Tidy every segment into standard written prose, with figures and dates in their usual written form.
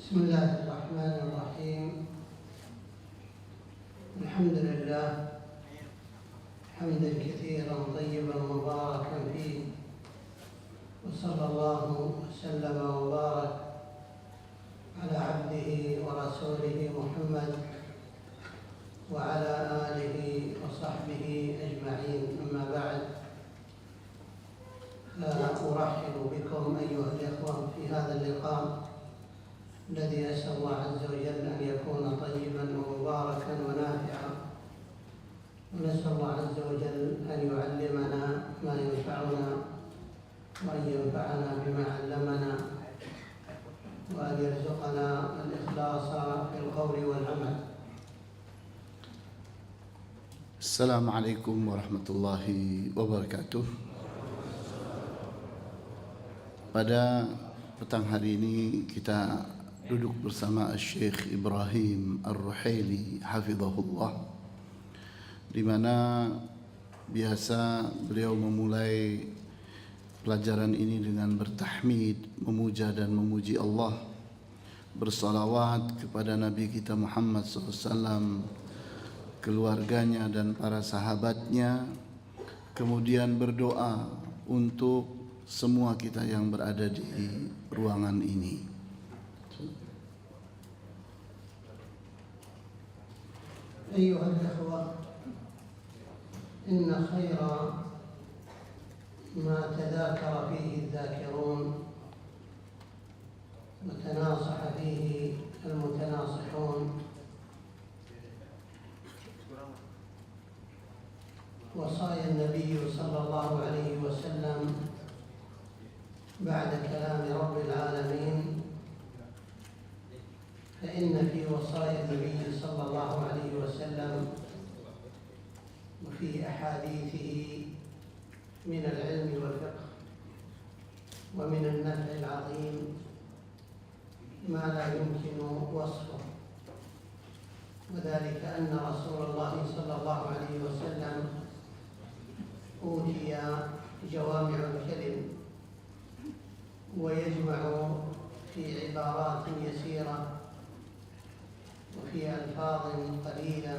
بسم الله الرحمن الرحيم. الحمد لله حمدا كثيرا طيبا مباركا فيه، وصلى الله وسلم وبارك على عبده ورسوله محمد وعلى آله وصحبه أجمعين. أما بعد، فأرحب بكم أيها الإخوة في هذا اللقاء الذي أسأل الله عز وجل أن يكون طيبا ومباركا ونافعا، ونسأل الله عز وجل أن يعلمنا ما ينفعنا وأن ينفعنا بما علمنا، وأن يرزقنا الإخلاص في القول والعمل. Assalamualaikum warahmatullahi wabarakatuh. Pada petang hari ini kita duduk bersama Syekh Ibrahim Ar-Ruhaili hafizahullah, di mana biasa beliau memulai pelajaran ini dengan bertahmid, memuja dan memuji Allah, bersalawat kepada Nabi kita Muhammad SAW, keluarganya dan para sahabatnya, kemudian berdoa untuk semua kita yang berada di ruangan ini. أيها الأخوة، إن خير ما تذاكر فيه الذاكرون وتناصح فيه المتناصحون وصايا النبي صلى الله عليه وسلم بعد كلام رب العالمين، فإن في وصايا النبي صلى الله عليه وسلم وفي أحاديثه من العلم والفقه ومن النفع العظيم ما لا يمكن وصفه، وذلك أن رسول الله صلى الله عليه وسلم أوتي جوامع الكلم، ويجمع في عبارات يسيرة وفي ألفاظ قليلة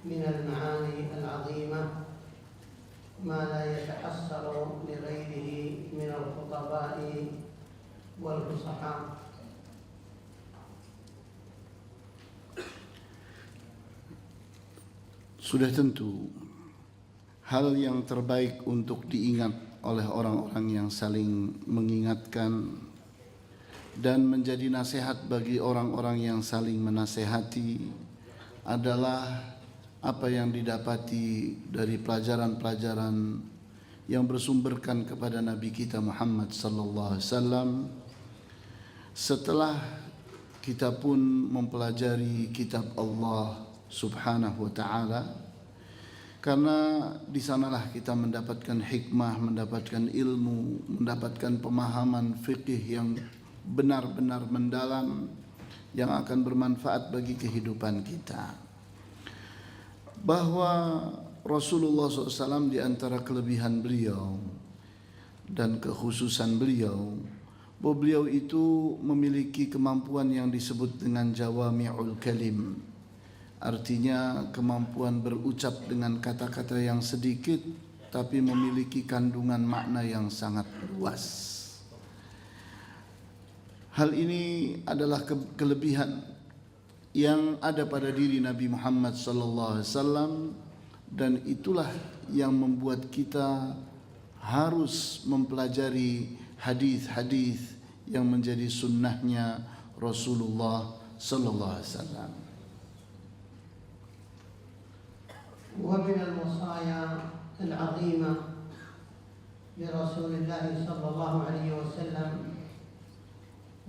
من المعاني العظيمة ما لا يتحصل لغيره من الخطباء والفصحاء. Sudah tentu hal yang terbaik untuk diingat oleh orang-orang yang saling mengingatkan dan menjadi nasihat bagi orang-orang yang saling menasehati adalah apa yang didapati dari pelajaran-pelajaran yang bersumberkan kepada Nabi kita Muhammad sallallahu alaihi wasallam. Setelah kita pun mempelajari kitab Allah Subhanahu wa taala, karena di sanalah kita mendapatkan hikmah, mendapatkan ilmu, mendapatkan pemahaman fikih yang benar-benar mendalam yang akan bermanfaat bagi kehidupan kita. Bahwa Rasulullah SAW di antara kelebihan beliau dan kekhususan beliau, bahwa beliau itu memiliki kemampuan yang disebut dengan jawami'ul kalim, artinya kemampuan berucap dengan kata-kata yang sedikit tapi memiliki kandungan makna yang sangat luas. Hal ini adalah kelebihan yang ada pada diri Nabi Muhammad sallallahu alaihi wasallam, dan itulah yang membuat kita harus mempelajari hadis-hadis yang menjadi sunnahnya Rasulullah sallallahu alaihi wasallam. ومن الوصايا العظيمة لرسول الله صلى الله عليه وسلم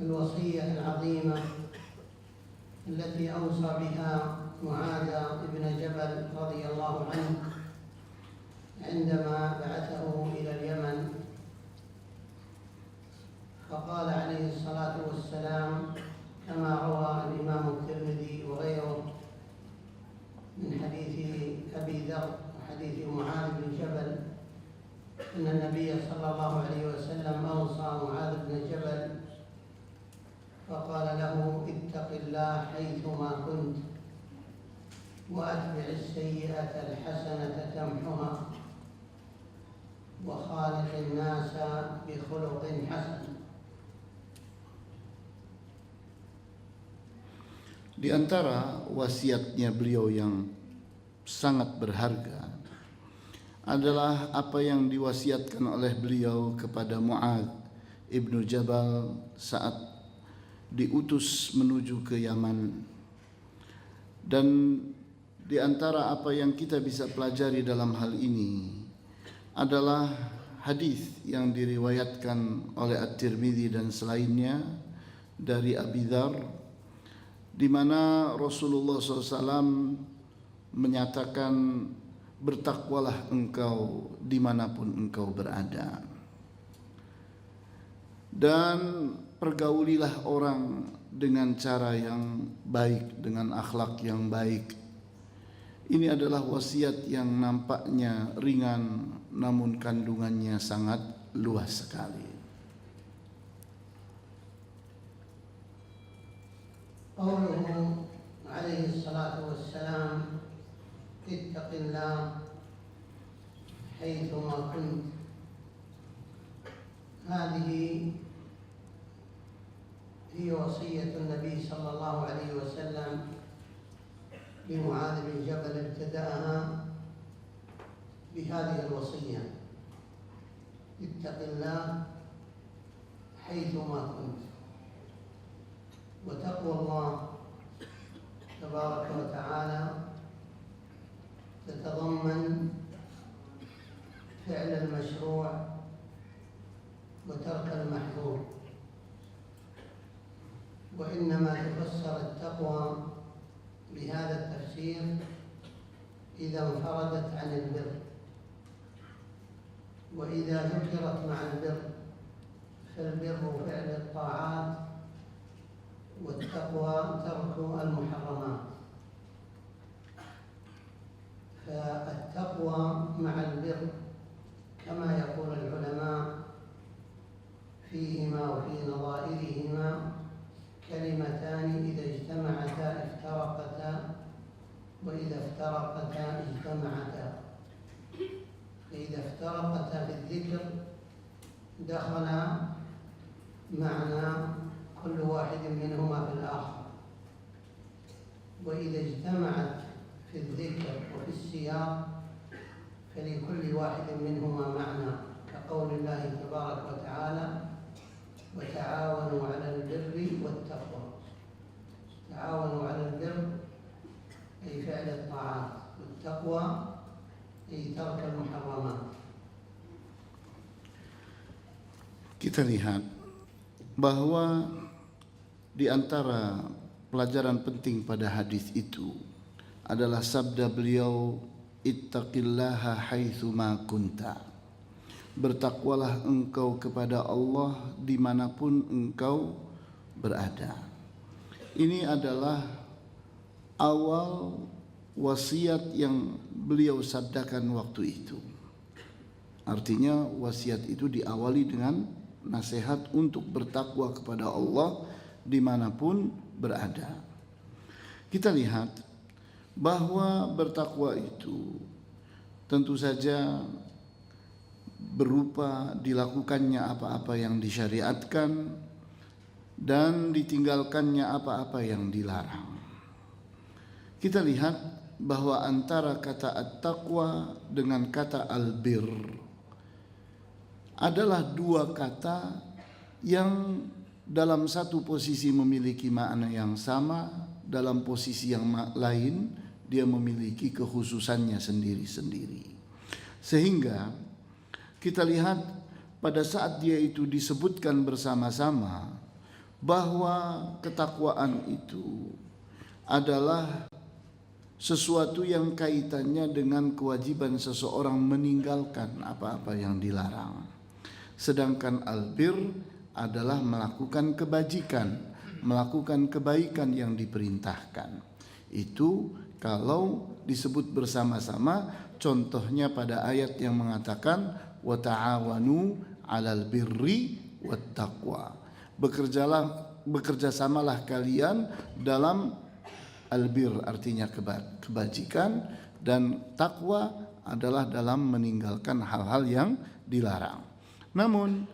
الوصية العظيمة التي أوصى بها معاذ بن جبل رضي الله عنه عندما بعثه إلى اليمن، فقال عليه الصلاة والسلام كما روى الإمام الترمذي وغيره من حديث أبي ذر وحديث معاذ بن جبل أن النبي صلى الله عليه وسلم أوصى معاذ بن جبل فقال له اتق الله حيثما كنت وأتبع السيئة الحسنة تمحها وخالق الناس بخلق حسن. Di antara wasiatnya beliau yang sangat berharga adalah apa yang diwasiatkan oleh beliau kepada Mu'adz ibnu Jabal saat diutus menuju ke Yaman. Dan di antara apa yang kita bisa pelajari dalam hal ini adalah hadis yang diriwayatkan oleh At-Tirmidzi dan selainnya dari Abi Dzar, di mana Rasulullah SAW menyatakan, bertakwalah engkau dimanapun engkau berada, dan pergaulilah orang dengan cara yang baik, dengan akhlak yang baik. Ini adalah wasiat yang nampaknya ringan, namun kandungannya sangat luas sekali. قوله عليه الصلاة والسلام اتق الله حيثما كنت، هذه هي وصية النبي صلى الله عليه وسلم لمعاذ بن جبل، ابتدأها بهذه الوصية اتق الله حيثما كنت. وتقوى الله تبارك وتعالى تتضمن فعل المشروع وترك المحظور، وإنما تفسر التقوى بهذا التفسير إذا انفردت عن البر، وإذا ذكرت مع البر فالبر فعل الطاعات والتقوى ترك المحرمات. فالتقوى مع البر كما يقول العلماء فيهما وفي نظائرهما كلمتان إذا اجتمعتا افترقتا وإذا افترقتا اجتمعتا. فإذا افترقتا في الذكر دخل معنى كل واحد منهما في الآخر، وإذا اجتمعت في الذكر وفي السياق فلكل واحد منهما معنى، كقول الله تبارك وتعالى وتعاونوا على البر والتقوى. تعاونوا على البر أي فعل الطاعات، والتقوى أي ترك المحرمات. Kita lihat bahwa di antara pelajaran penting pada hadis itu adalah sabda beliau, ittaqillaha haitsuma kunta. Bertakwalah engkau kepada Allah dimanapun engkau berada. Ini adalah awal wasiat yang beliau sabdakan waktu itu. Artinya wasiat itu diawali dengan nasihat untuk bertakwa kepada Allah dimanapun berada. Kita lihat bahwa bertakwa itu tentu saja berupa dilakukannya apa-apa yang disyariatkan dan ditinggalkannya apa-apa yang dilarang. Kita lihat bahwa antara kata at-taqwa dengan kata al-bir adalah dua kata yang dalam satu posisi memiliki makna yang sama, dalam posisi yang lain dia memiliki kekhususannya sendiri-sendiri. Sehingga kita lihat pada saat dia itu disebutkan bersama-sama bahwa ketakwaan itu adalah sesuatu yang kaitannya dengan kewajiban seseorang meninggalkan apa-apa yang dilarang. Sedangkan albir adalah melakukan kebajikan, melakukan kebaikan yang diperintahkan. Itu kalau disebut bersama-sama, contohnya pada ayat yang mengatakan wa ta'awanu 'alal birri wat taqwa. Bekerjalah bekerjasamalah kalian dalam albir, artinya kebajikan, dan takwa adalah dalam meninggalkan hal-hal yang dilarang. Namun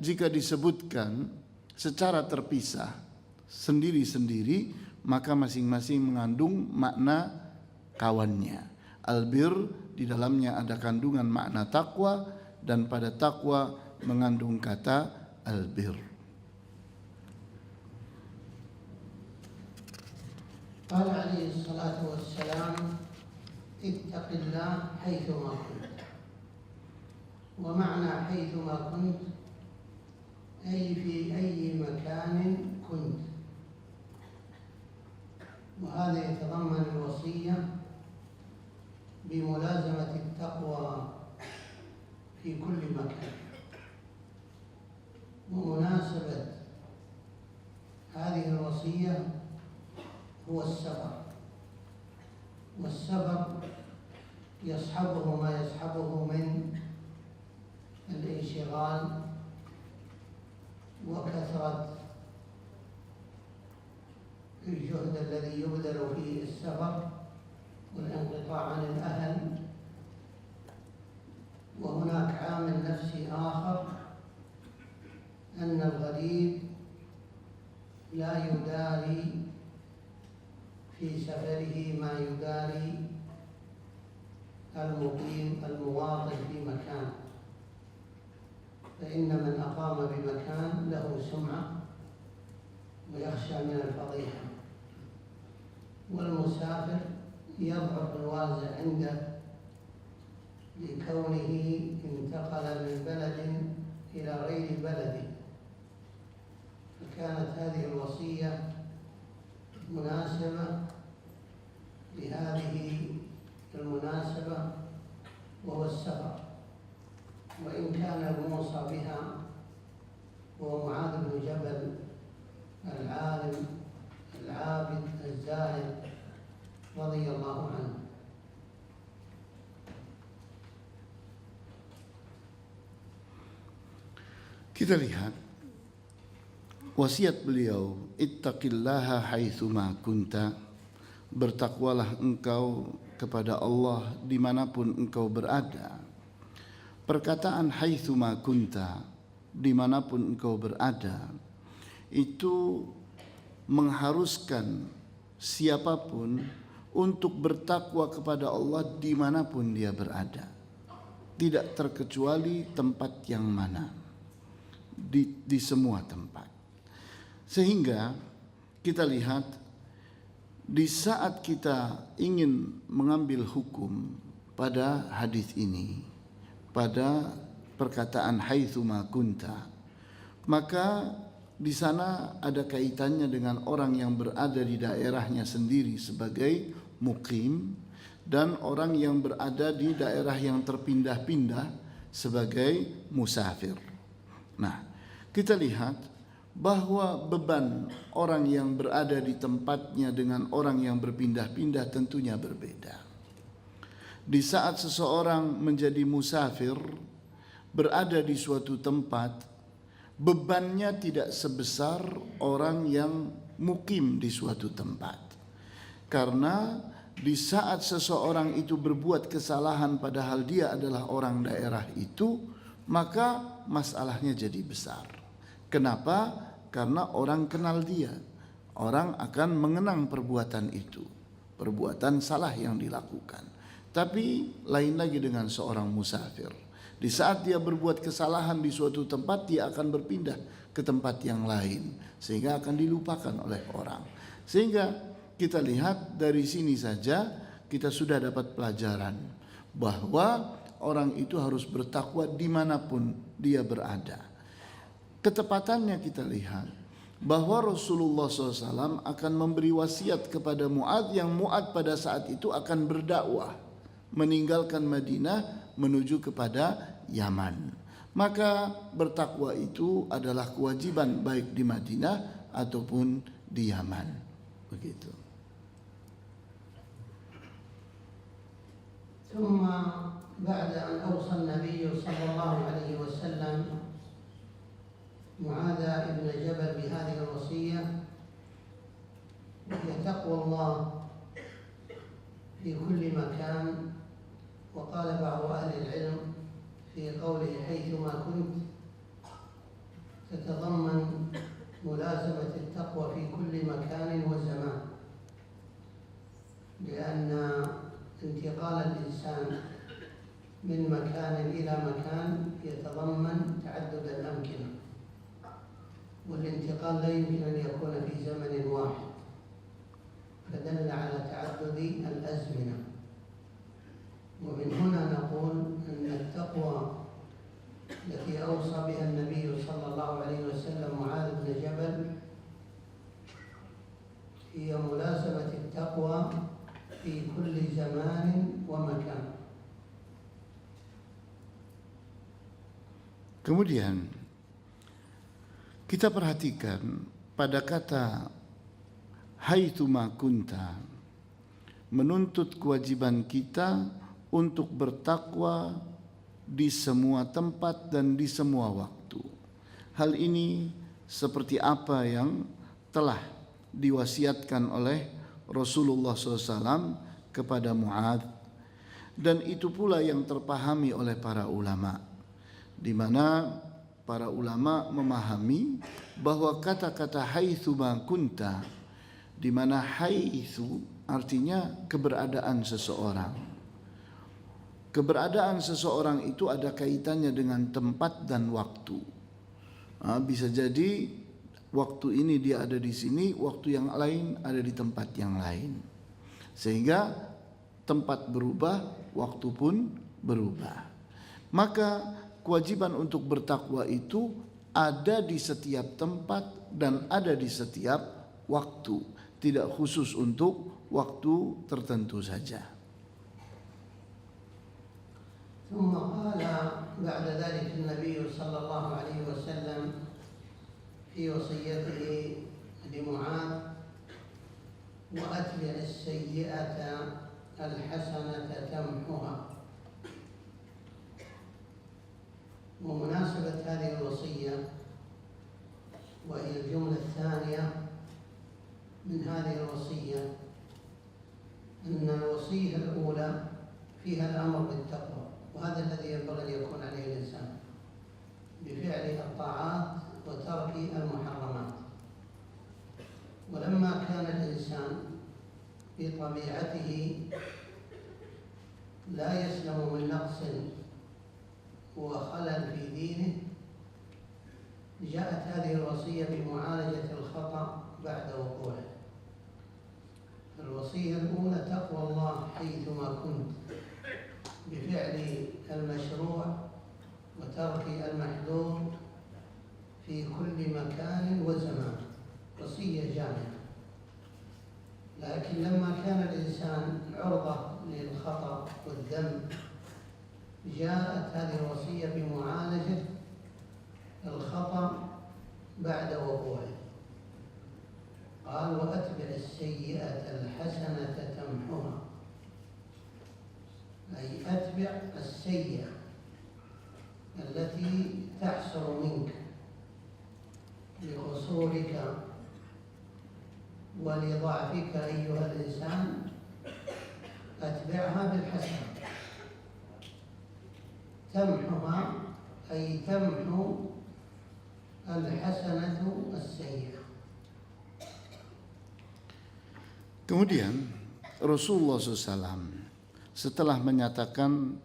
jika disebutkan secara terpisah sendiri-sendiri, maka masing-masing mengandung makna kawannya. Albir di dalamnya ada kandungan makna takwa, dan pada takwa mengandung kata albir. قال عليه الصلاة والسلام اتق الله حيثما كنت. ومعنى حيثما كنت أي في أي مكان كنت، وهذا يتضمن الوصية بملازمة التقوى في كل مكان. ومناسبة هذه الوصية هو السفر، والسفر يصحبه ما يصحبه من الانشغال وكثرة الجهد الذي يبذل في السفر والانقطاع عن الأهل. وهناك عامل نفسي آخر، أن الغريب لا يداري في سفره ما يداري المقيم المواطن في مكان، فإن من أقام بمكان له سمعة ويخشى من الفضيحة، والمسافر يضعف الوازع عنده لكونه انتقل من بلد إلى غير بلده. فكانت هذه الوصية مناسبة لهذه المناسبة وهو السفر. وإن كان الموصى بها هو معاذ بن جبل العالم العابد الزاهد رضي الله عنه. Kita lihat wasiat beliau, ittaqillaha haitsuma kunta, bertakwalah engkau kepada Allah dimanapun engkau berada. Perkataan haitsuma kunta, dimanapun engkau berada, itu mengharuskan siapapun untuk bertakwa kepada Allah dimanapun dia berada, tidak terkecuali tempat yang mana, di semua tempat. Sehingga kita lihat di saat kita ingin mengambil hukum pada hadis ini, pada perkataan haitsuma kunta, maka di sana ada kaitannya dengan orang yang berada di daerahnya sendiri sebagai mukim, dan orang yang berada di daerah yang terpindah-pindah sebagai musafir. Nah, kita lihat bahwa beban orang yang berada di tempatnya dengan orang yang berpindah-pindah tentunya berbeda. Di saat seseorang menjadi musafir, berada di suatu tempat, bebannya tidak sebesar orang yang mukim di suatu tempat. Karena di saat seseorang itu berbuat kesalahan padahal dia adalah orang daerah itu, maka masalahnya jadi besar. Kenapa? Karena orang kenal dia. Orang akan mengenang perbuatan itu, perbuatan salah yang dilakukan. Tapi lain lagi dengan seorang musafir. Di saat dia berbuat kesalahan di suatu tempat, dia akan berpindah ke tempat yang lain, sehingga akan dilupakan oleh orang. Sehingga kita lihat dari sini saja kita sudah dapat pelajaran bahwa orang itu harus bertakwa dimanapun dia berada. Ketepatannya kita lihat bahwa Rasulullah SAW akan memberi wasiat kepada Mu'adz, yang Mu'adz pada saat itu akan berdakwah meninggalkan Madinah menuju kepada Yaman. Maka bertakwa itu adalah kewajiban baik di Madinah ataupun di Yaman. Begitu. ثم بعد أن أوصى النبي صلى الله عليه وسلم معاذ بن جبل بهذه الوصية، وهي تقوى الله في كل مكان. وقال بعض أهل العلم في قوله حيثما كنت تتضمن ملازمة التقوى في كل مكان وزمان، لأن انتقال الإنسان من مكان إلى مكان يتضمن تعدد الأمكنة، والانتقال لا يمكن أن يكون في زمن واحد، فدل على تعدد الأزمنة. ومن هنا نقول أن التقوى التي أوصى بها النبي صلى الله عليه وسلم معاذ بن جبل هي ملازمة التقوى في كل زمان ومكان. Kemudian kita perhatikan pada kata haitsuma kunta, menuntut kewajiban kita untuk bertakwa di semua tempat dan di semua waktu. Hal ini seperti apa yang telah diwasiatkan oleh Rasulullah SAW kepada Mu'adz, dan itu pula yang terpahami oleh para ulama, di mana para ulama memahami bahwa kata-kata haitsuma kunta, di mana haitsu artinya keberadaan seseorang. Keberadaan seseorang itu ada kaitannya dengan tempat dan waktu. Bisa jadi waktu ini dia ada di sini, waktu yang lain ada di tempat yang lain. Sehingga tempat berubah, waktu pun berubah. Maka kewajiban untuk bertakwa itu ada di setiap tempat dan ada di setiap waktu, tidak khusus untuk waktu tertentu saja. ثم قال بعد ذلك النبي صلى الله عليه وسلم في وصيته لمعاذ: وأتبع السيئة الحسنة تمحها. ومناسبة هذه الوصية وهي الجملة الثانية من هذه الوصية أن الوصية الأولى فيها الأمر بالتقوى، وهذا الذي ينبغي أن يكون عليه الإنسان بفعل الطاعات وترك المحرمات. ولما كان الإنسان بطبيعته لا يسلم من نقص وخلل في دينه، جاءت هذه الوصية بمعالجة الخطأ بعد وقوعه. الوصية الأولى تقوى الله حيثما كنت بفعل المشروع وترك المحظور في كل مكان وزمان، وصية جامعة. لكن لما كان الإنسان عرضة للخطأ والذنب، جاءت هذه الوصية بمعالجة الخطأ بعد وقوعه. قال: وأتبع السيئة الحسنة تمحها، أي أتبع السيئة التي تحصل منك لقصورك ولضعفك أيها الإنسان، أتبعها بالحسنة. تمحها أي تمحو الحسنة السيئة. Kemudian Rasulullah SAW setelah menyatakan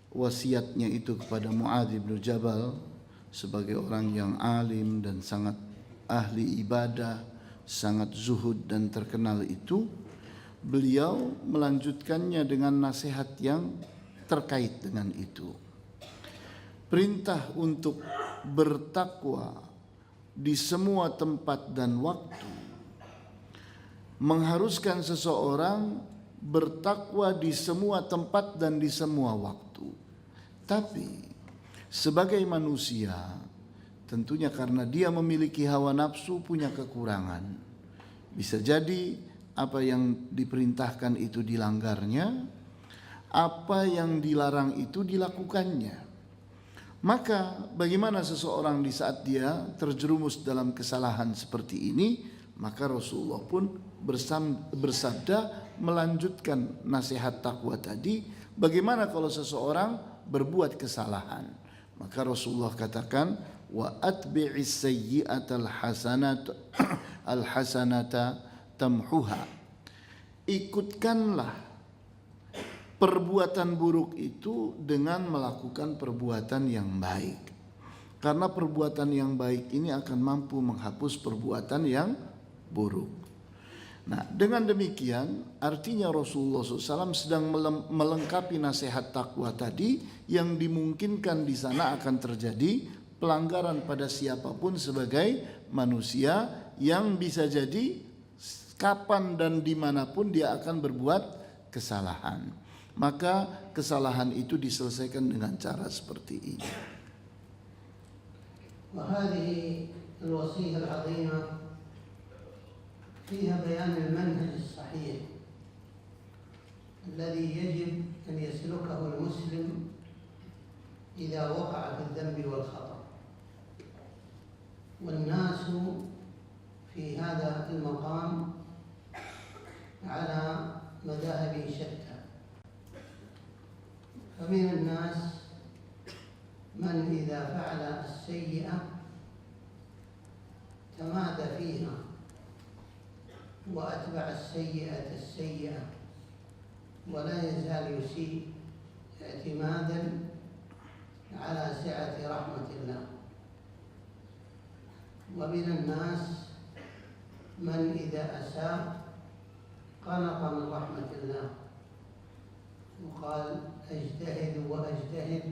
wasiatnya itu kepada Mu'adz bin Jabal sebagai orang yang alim dan sangat ahli ibadah, sangat zuhud dan terkenal itu, beliau melanjutkannya dengan nasihat yang terkait dengan itu. Perintah untuk bertakwa di semua tempat dan waktu mengharuskan seseorang bertakwa di semua tempat dan di semua waktu. Tapi sebagai manusia, tentunya karena dia memiliki hawa nafsu, punya kekurangan. Bisa jadi apa yang diperintahkan itu dilanggarnya, apa yang dilarang itu dilakukannya. Maka bagaimana seseorang di saat dia terjerumus dalam kesalahan seperti ini? Maka Rasulullah pun bersabda melanjutkan nasihat takwa tadi. Bagaimana kalau seseorang berbuat kesalahan? Maka Rasulullah katakan, wa atbi'is sayyi'atal hasanata tamhuha. Ikutkanlah perbuatan buruk itu dengan melakukan perbuatan yang baik. Karena perbuatan yang baik ini akan mampu menghapus perbuatan yang buruk. Nah, dengan demikian artinya Rasulullah SAW sedang melengkapi nasihat takwa tadi, yang dimungkinkan di sana akan terjadi pelanggaran pada siapapun sebagai manusia, yang bisa jadi kapan dan dimanapun dia akan berbuat kesalahan. Maka kesalahan itu diselesaikan dengan cara seperti ini. وهذه الوصية العظيمة فيها بيان المنهج الصحيح الذي يجب أن يسلكه المسلم إذا وقع في الذنب والخطأ. والناس في هذا المقام على مذاهب شتى، فمن الناس من إذا فعل السيئة تمادى فيها وأتبع السيئة ولا يزال يسيء اعتمادا على سعة رحمة الله. ومن الناس من إذا أساء قنط من رحمة الله وقال أجتهد وأجتهد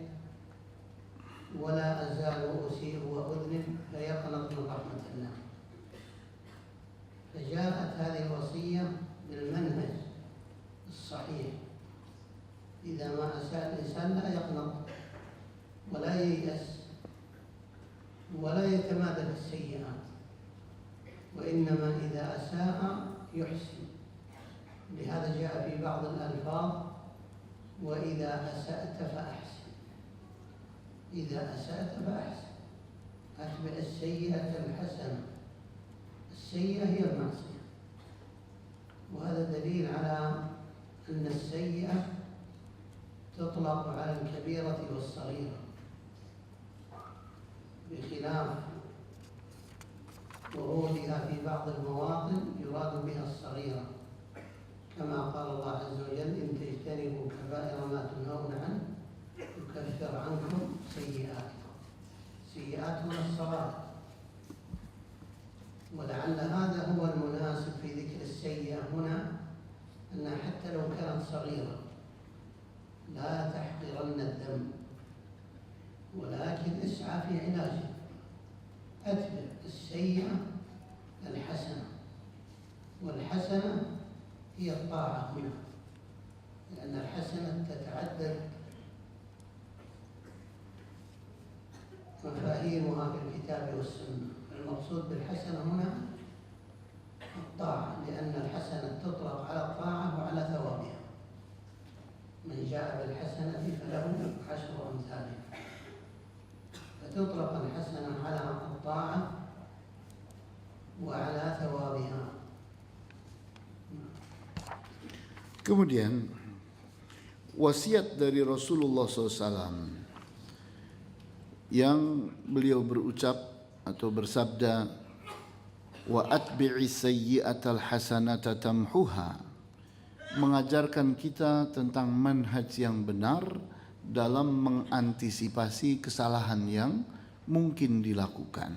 ولا أزال أسيء وأذنب، فيقنط من رحمة الله. فجاءت هذه الوصية بالمنهج الصحيح، إذا ما أساء الإنسان لا يقنط ولا ييأس ولا يتمادى في السيئات، وإنما إذا أساء يحسن. لهذا جاء في بعض الألفاظ وإذا أسأت فأحسن. إذا أسأت فأحسن، أتبع السيئة الحسنة. السيئة هي المعصية، وهذا دليل على أن السيئة تطلق على الكبيرة والصغيرة، بخلاف ورودها في بعض المواطن يراد بها الصغيرة، كما قال الله عز وجل إن تجتنبوا كبائر ما تنهون عنه يكفر عنكم سيئاتكم. سيئاتهم الصغائر، ولعل هذا هو المناسب في ذكر السيئة هنا، أنها حتى لو كانت صغيرة لا تحقرن الذنب، ولكن اسعى في علاجه. أتبع السيئة الحسنة، والحسنة هي الطاعة هنا، لأن الحسنة تتعدد مفاهيمها في الكتاب والسنة. المقصود بالحسنة هنا الطاعة، لأن الحسنة تطلق على الطاعة وعلى ثوابها. من جاء بالحسنة فله 10 أمثالها، فتطلق الحسنة على الطاعة وعلى ثوابها. Kemudian wasiat dari Rasulullah SAW yang beliau berucap atau bersabda, wa atbi'i sayyi'atal hasanata tamhuha, mengajarkan kita tentang manhaj yang benar dalam mengantisipasi kesalahan yang mungkin dilakukan,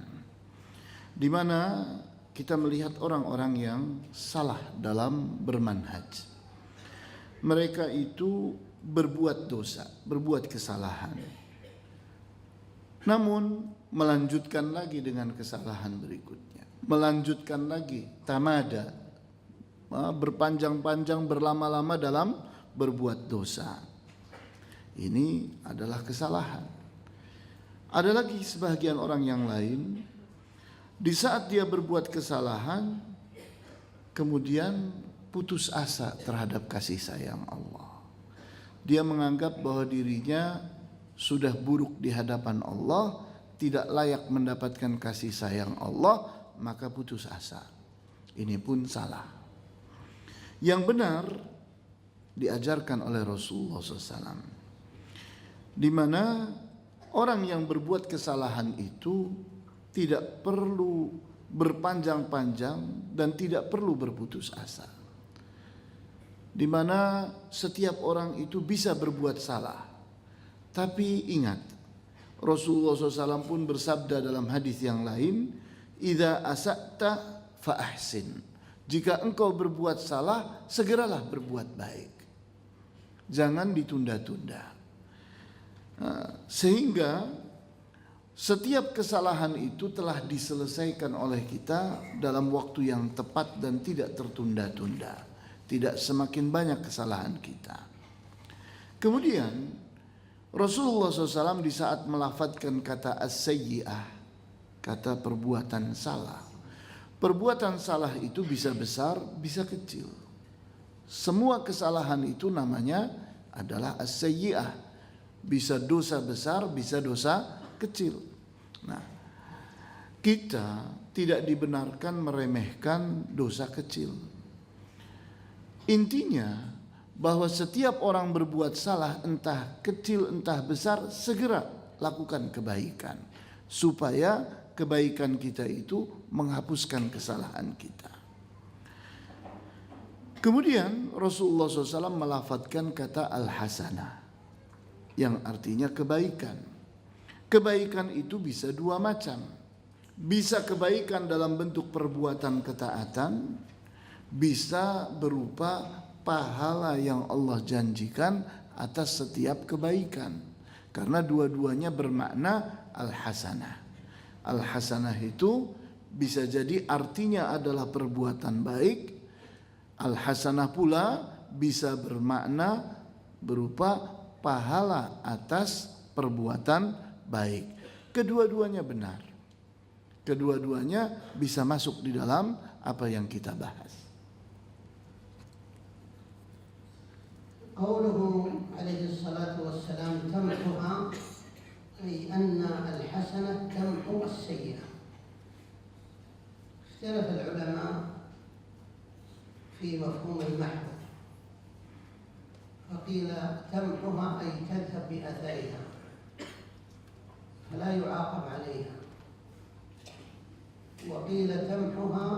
di mana kita melihat orang-orang yang salah dalam bermanhaj. Mereka itu berbuat dosa, berbuat kesalahan, namun melanjutkan lagi dengan kesalahan berikutnya, melanjutkan lagi, tamada, berpanjang-panjang, berlama-lama dalam berbuat dosa. Ini adalah kesalahan. Ada lagi sebagian orang yang lain, di saat dia berbuat kesalahan, kemudian putus asa terhadap kasih sayang Allah. Dia menganggap bahwa dirinya sudah buruk di hadapan Allah, tidak layak mendapatkan kasih sayang Allah, maka putus asa. Ini pun salah. Yang benar diajarkan oleh Rasulullah SAW, di mana orang yang berbuat kesalahan itu tidak perlu berpanjang-panjang dan tidak perlu berputus asa. Di mana setiap orang itu bisa berbuat salah. Tapi ingat, Rasulullah SAW pun bersabda dalam hadis yang lain, "Idza asa'ta fa ahsin." Jika engkau berbuat salah, segeralah berbuat baik. Jangan ditunda-tunda. Sehingga setiap kesalahan itu telah diselesaikan oleh kita dalam waktu yang tepat dan tidak tertunda-tunda. Tidak semakin banyak kesalahan kita. Kemudian Rasulullah SAW di saat melafadzkan kata as-sayyi'ah, kata perbuatan salah. Perbuatan salah itu bisa besar, bisa kecil. Semua kesalahan itu namanya adalah as-sayyi'ah. Bisa dosa besar, bisa dosa kecil. Nah, kita tidak dibenarkan meremehkan dosa kecil. Intinya bahwa setiap orang berbuat salah, entah kecil entah besar, segera lakukan kebaikan supaya kebaikan kita itu menghapuskan kesalahan kita. Kemudian Rasulullah SAW melafadzkan kata al-hasanah, yang artinya kebaikan. Kebaikan itu bisa dua macam. Bisa kebaikan dalam bentuk perbuatan ketaatan, bisa berupa pahala yang Allah janjikan atas setiap kebaikan. Karena dua-duanya bermakna al-hasanah. Al-hasanah itu bisa jadi artinya adalah perbuatan baik. Al-hasanah pula bisa bermakna berupa pahala atas perbuatan baik. Kedua-duanya benar. Kedua-duanya bisa masuk di dalam apa yang kita bahas. قوله عليه الصلاة والسلام تمحها، أي أن الحسنة تمحو السيئة. اختلف العلماء في مفهوم المحو، فقيل تمحها أي تذهب بأثرها فلا يعاقب عليها، وقيل تمحها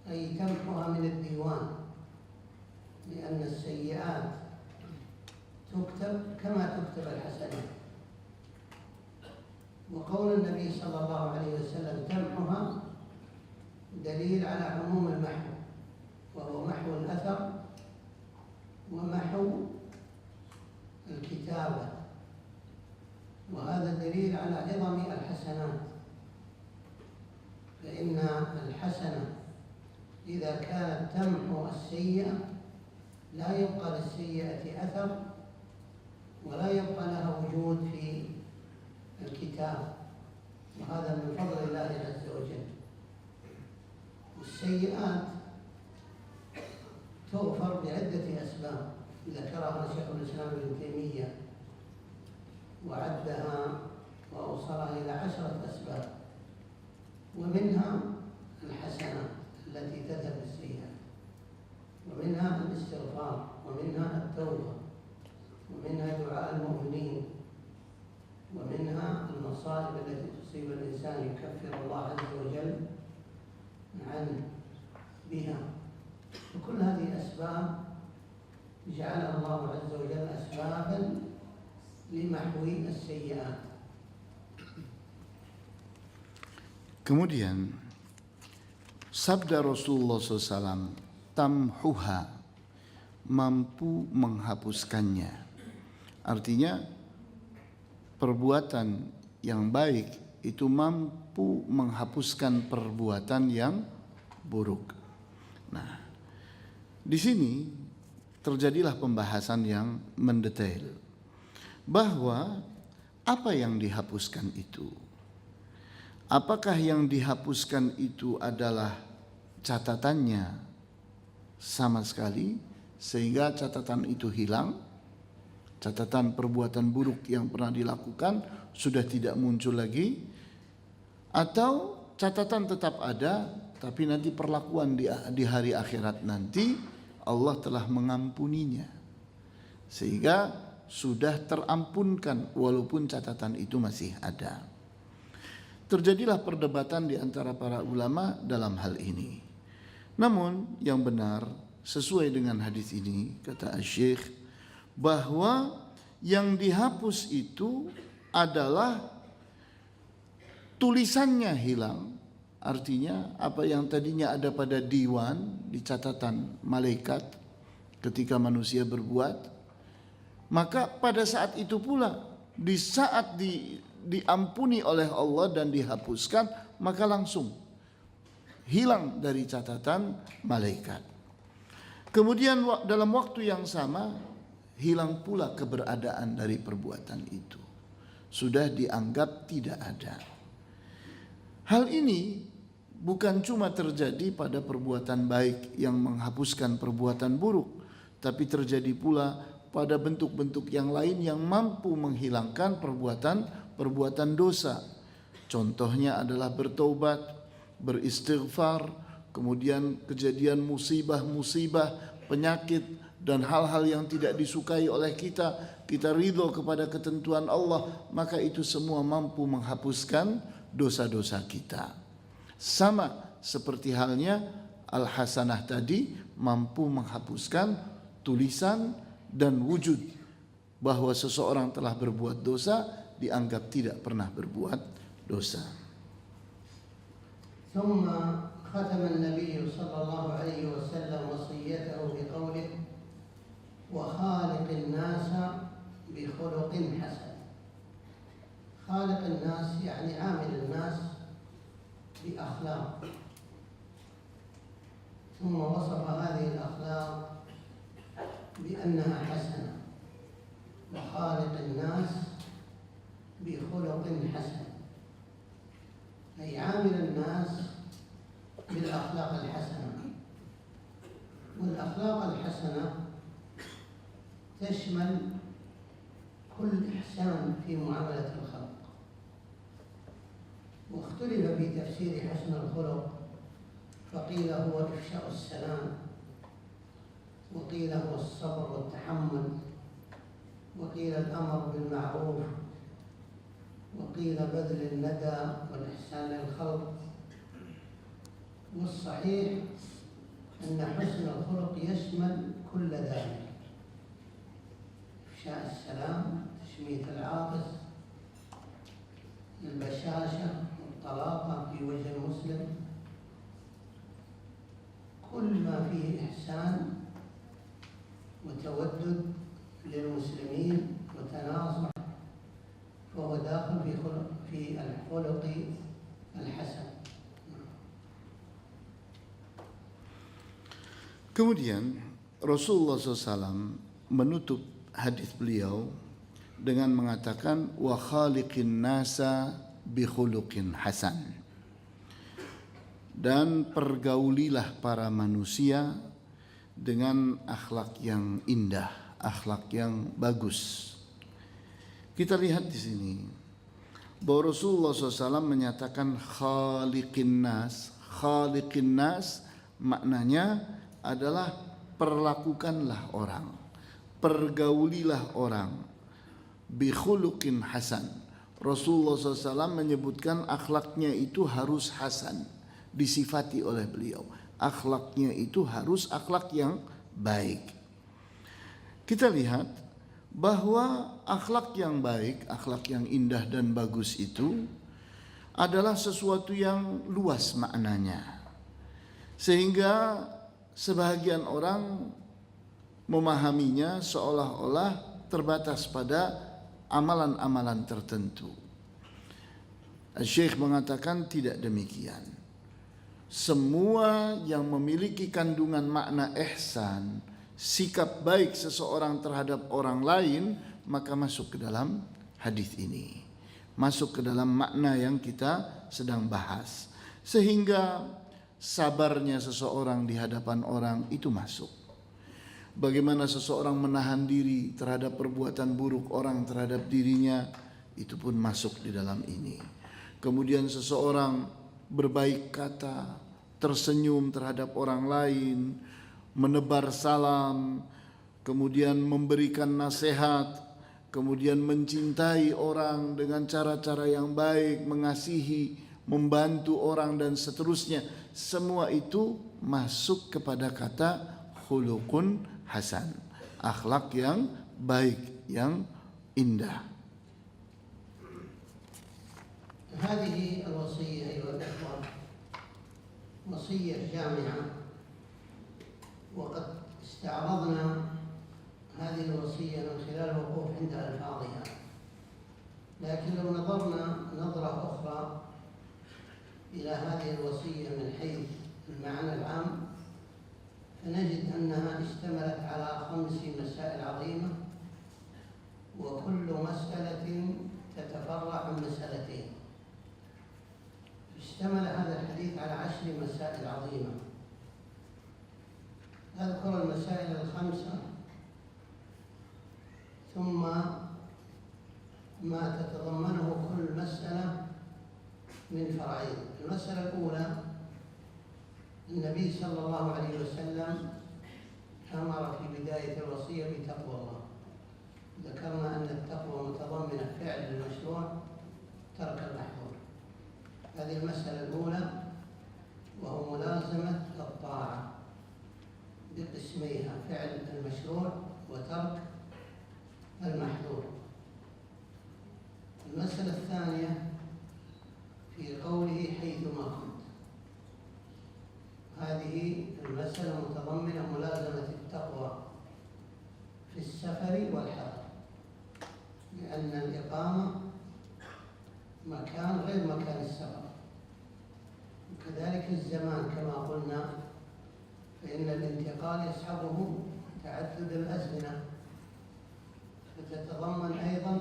أي تمحها من الديوان، لأن السيئات تكتب كما تكتب الحسنات. وقول النبي صلى الله عليه وسلم تمحها دليل على عموم المحو، وهو محو الأثر ومحو الكتابة، وهذا دليل على عظم الحسنات. فإن الحسنة إذا كانت تمحو السيئة لا يبقى للسيئة أثر ولا يبقى لها وجود في الكتاب، وهذا من فضل الله عز وجل. والسيئات تغفر بعدة أسباب ذكرها شيخ الإسلام ابن تيمية وعدها وأوصلها إلى 10 أسباب، ومنها الحسنة التي تذهب السيئة، ومنها الاستغفار، ومنها التوبة، ومنها دعاء المؤمنين، ومنها المصائب التي تصيب الإنسان يكفر الله عز وجل عنه بها. وكل هذه أسباب جعلها الله عز وجل أسبابا لمحو السيئات. Kemudian sabda Rasulullah SAW, tamhuha, mampu menghapuskannya. Artinya perbuatan yang baik itu mampu menghapuskan perbuatan yang buruk. Nah, di sini terjadilah pembahasan yang mendetail bahwa apa yang dihapuskan itu. Apakah yang dihapuskan itu adalah catatannya sama sekali sehingga catatan itu hilang, catatan perbuatan buruk yang pernah dilakukan sudah tidak muncul lagi, atau catatan tetap ada tapi nanti perlakuan di hari akhirat nanti Allah telah mengampuninya sehingga sudah terampunkan walaupun catatan itu masih ada. Terjadilah perdebatan di antara para ulama dalam hal ini. Namun yang benar sesuai dengan hadis ini, kata Syekh, bahwa yang dihapus itu adalah tulisannya hilang. Artinya apa yang tadinya ada pada diwan, di catatan malaikat ketika manusia berbuat, maka pada saat itu pula di saat diampuni oleh Allah dan dihapuskan, maka langsung hilang dari catatan malaikat. Kemudian dalam waktu yang sama hilang pula keberadaan dari perbuatan itu, sudah dianggap tidak ada. Hal ini bukan cuma terjadi pada perbuatan baik yang menghapuskan perbuatan buruk, tapi terjadi pula pada bentuk-bentuk yang lain yang mampu menghilangkan perbuatan dosa. Contohnya adalah bertaubat, beristighfar, kemudian kejadian musibah-musibah, penyakit dan hal-hal yang tidak disukai oleh kita ridho kepada ketentuan Allah, maka itu semua mampu menghapuskan dosa-dosa kita. Sama seperti halnya al-hasanah tadi mampu menghapuskan tulisan dan wujud bahwa seseorang telah berbuat dosa dianggap tidak pernah berbuat dosa. ثم ختم النبي صلى الله عليه وسلم وصيته بقوله وخالق الناس بخلق حسن. خالق الناس يعني عامل الناس بأخلاق، ثم وصف هذه الأخلاق بأنها حسنة. وخالق الناس بخلق حسن، أي عامل الناس بالأخلاق الحسنة. والأخلاق الحسنة تشمل كل إحسان في معاملة الخلق. واختلف في تفسير حسن الخلق، فقيل هو إفشاء السلام، وقيل هو الصبر والتحمل، وقيل الأمر بالمعروف، وقيل بذل الندى والإحسان للخلق. والصحيح أن حسن الخلق يشمل كل ذلك: إفشاء السلام، تشميت العاطس، البشاشة والطلاقة في وجه المسلم، كل ما فيه إحسان وتودد للمسلمين وتناصح فهو داخل في الخلق الحسن. Kemudian Rasulullah SAW menutup hadis beliau dengan mengatakan wa khaliqin nasa bi khuluqin hasan, dan pergaulilah para manusia dengan akhlak yang indah, akhlak yang bagus. Kita lihat di sini bahwa Rasulullah SAW menyatakan khaliqin nas. Khaliqin nas maknanya adalah perlakukanlah orang, pergaulilah orang bi khuluqin hasan. Rasulullah SAW menyebutkan akhlaknya itu harus hasan, disifati oleh beliau. Akhlaknya itu harus akhlak yang baik. Kita lihat bahwa akhlak yang baik, akhlak yang indah dan bagus itu adalah sesuatu yang luas maknanya, sehingga sebahagian orang memahaminya seolah-olah terbatas pada amalan-amalan tertentu. Syekh mengatakan tidak demikian. Semua yang memiliki kandungan makna ihsan, sikap baik seseorang terhadap orang lain, maka masuk ke dalam hadis ini, masuk ke dalam makna yang kita sedang bahas. Sehingga sabarnya seseorang di hadapan orang itu masuk. Bagaimana seseorang menahan diri terhadap perbuatan buruk orang terhadap dirinya, itu pun masuk di dalam ini. Kemudian seseorang berbaik kata, tersenyum terhadap orang lain, menebar salam, kemudian memberikan nasihat, kemudian mencintai orang dengan cara-cara yang baik, mengasihi, membantu orang dan seterusnya. Semua itu masuk kepada kata khuluqun hasan, akhlak yang baik, yang indah. هذه الوصية أيها الأخوة وصية جامعة، وقد استعرضنا هذه الوصية من خلال الوقوف عند ألفاظها، لكن لو نظرنا نظرة أخرى إلى هذه الوصية من حيث المعنى العام فنجد أنها اشتملت على 5 مسائل عظيمة، وكل مسألة تتفرع عن مسألتين. اشتمل هذا الحديث على 10 مسائل عظيمة. أذكر المسائل ال5 ثم ما تتضمنه كل مسألة من فرعين. المسألة الأولى: النبي صلى الله عليه وسلم أمر في بداية الوصية بتقوى الله. ذكرنا أن التقوى متضمنة فعل المشروع، ترك المحظور. هذه المسألة الأولى، وهو ملازمة الطاعة بقسميها: فعل المشروع وترك المحظور. المسألة الثانية في قوله حيثما كنت. هذه المسألة متضمنة ملازمة التقوى في السفر والحضر، لأن الإقامة مكان غير مكان السفر، وكذلك الزمان كما قلنا، فإن الانتقال يصحبه تعدد الأزمنة، فتتضمن أيضا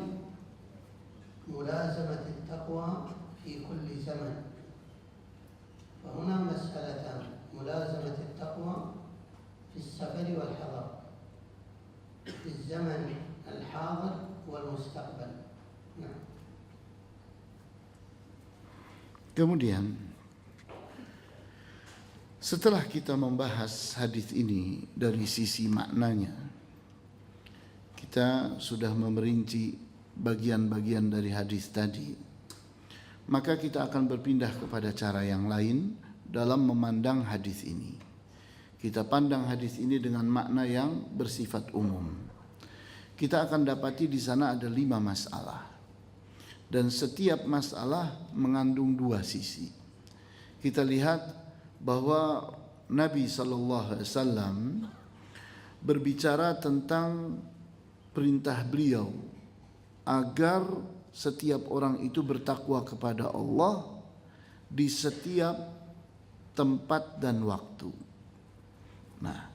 ملازمة التقوى في كل زمن. فهنا مسألتان: ملازمة التقوى في السفر والحضر، في الزمن الحاضر والمستقبل. نعم. Kemudian setelah kita membahas hadis ini dari sisi maknanya, kita sudah memerinci bagian-bagian dari hadis tadi, maka kita akan berpindah kepada cara yang lain dalam memandang hadis ini. Kita pandang hadis ini dengan makna yang bersifat umum. Kita akan dapati di sana ada 5 masalah. Dan setiap masalah mengandung 2 sisi. Kita lihat bahwa Nabi SAW berbicara tentang perintah beliau agar setiap orang itu bertakwa kepada Allah di setiap tempat dan waktu. Nah,